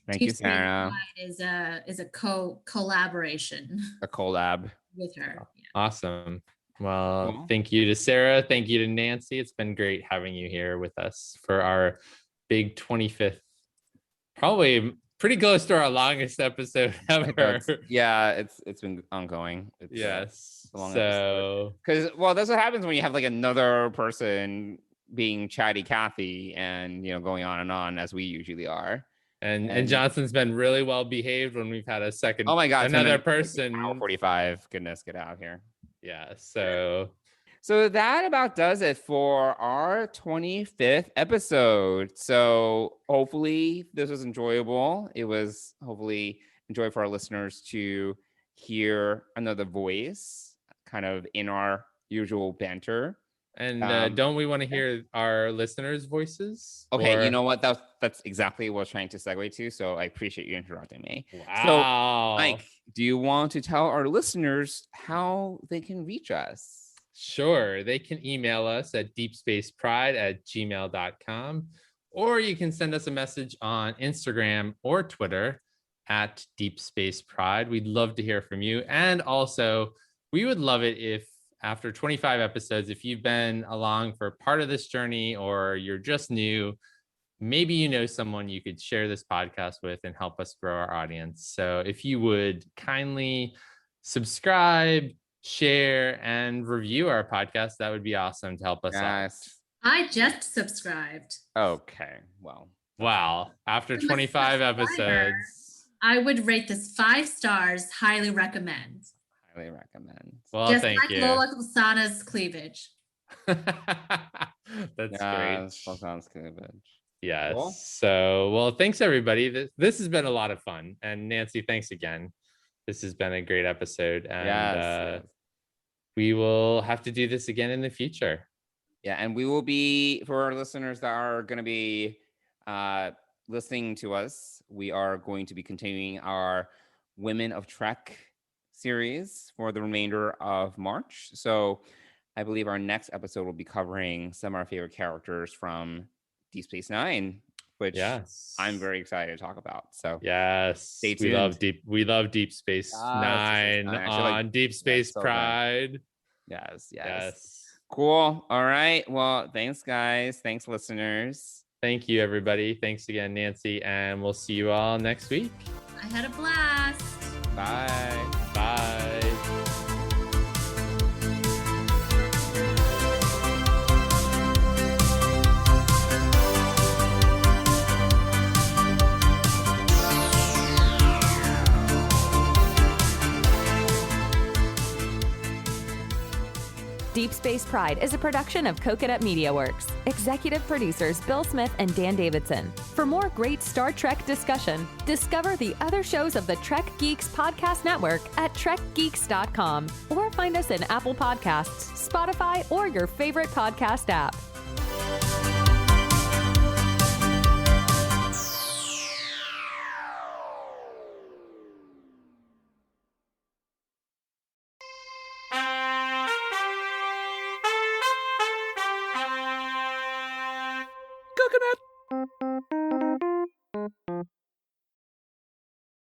thank you, Sarah. Is a collaboration. A collab with her. Yeah. Awesome. Well, Thank you to Sarah. Thank you to Nancy. It's been great having you here with us for our big 25th, probably pretty close to our longest episode ever. Yeah, it's been ongoing. Yes. So because that's what happens when you have like another person being chatty Cathy and going on and on as we usually are. And Johnson's been really well behaved when we've had a second. Oh my God, another person. 45. Goodness, get out here. Yeah. So that about does it for our 25th episode. So hopefully this was enjoyable. It was hopefully enjoyable for our listeners to hear another voice kind of in our usual banter. And don't we want to hear our listeners' voices? Okay, you know what? That's exactly what I was trying to segue to. So I appreciate you interrupting me. Wow. So, Mike, do you want to tell our listeners how they can reach us? Sure. They can email us at deepspacepride@gmail.com, or you can send us a message on Instagram or Twitter at deepspacepride. We'd love to hear from you. And also, we would love it if after 25 episodes, if you've been along for part of this journey or you're just new, maybe you know someone you could share this podcast with and help us grow our audience. So if you would kindly subscribe, share, and review our podcast. That would be awesome to help us out. I just subscribed. Okay, well. Wow. After I'm a 25 subscriber. episodes. I would rate this 5 stars. Highly recommend. Highly recommend. Well, just thank like you. Lola Sultana's cleavage. That's great. Sultana's cleavage. Yes. Cool. So, well, thanks everybody. This has been a lot of fun. And Nancy, thanks again. This has been a great episode. And Yes. we will have to do this again in the future. Yeah, and we will be, for our listeners that are going to be listening to us, we are going to be continuing our Women of Trek series for the remainder of March. So I believe our next episode will be covering some of our favorite characters from Deep Space Nine, which I'm very excited to talk about. So stay tuned. We love Deep Space Nine on Deep Space Pride. Yes. Cool. All right. Well, thanks, guys. Thanks, listeners. Thank you, everybody. Thanks again, Nancy. And we'll see you all next week. I had a blast. Bye. Bye. Deep Space Pride is a production of Coconut Media Works. Executive producers Bill Smith and Dan Davidson. For more great Star Trek discussion, discover the other shows of the Trek Geeks Podcast Network at trekgeeks.com or find us in Apple Podcasts, Spotify, or your favorite podcast app. Coconut.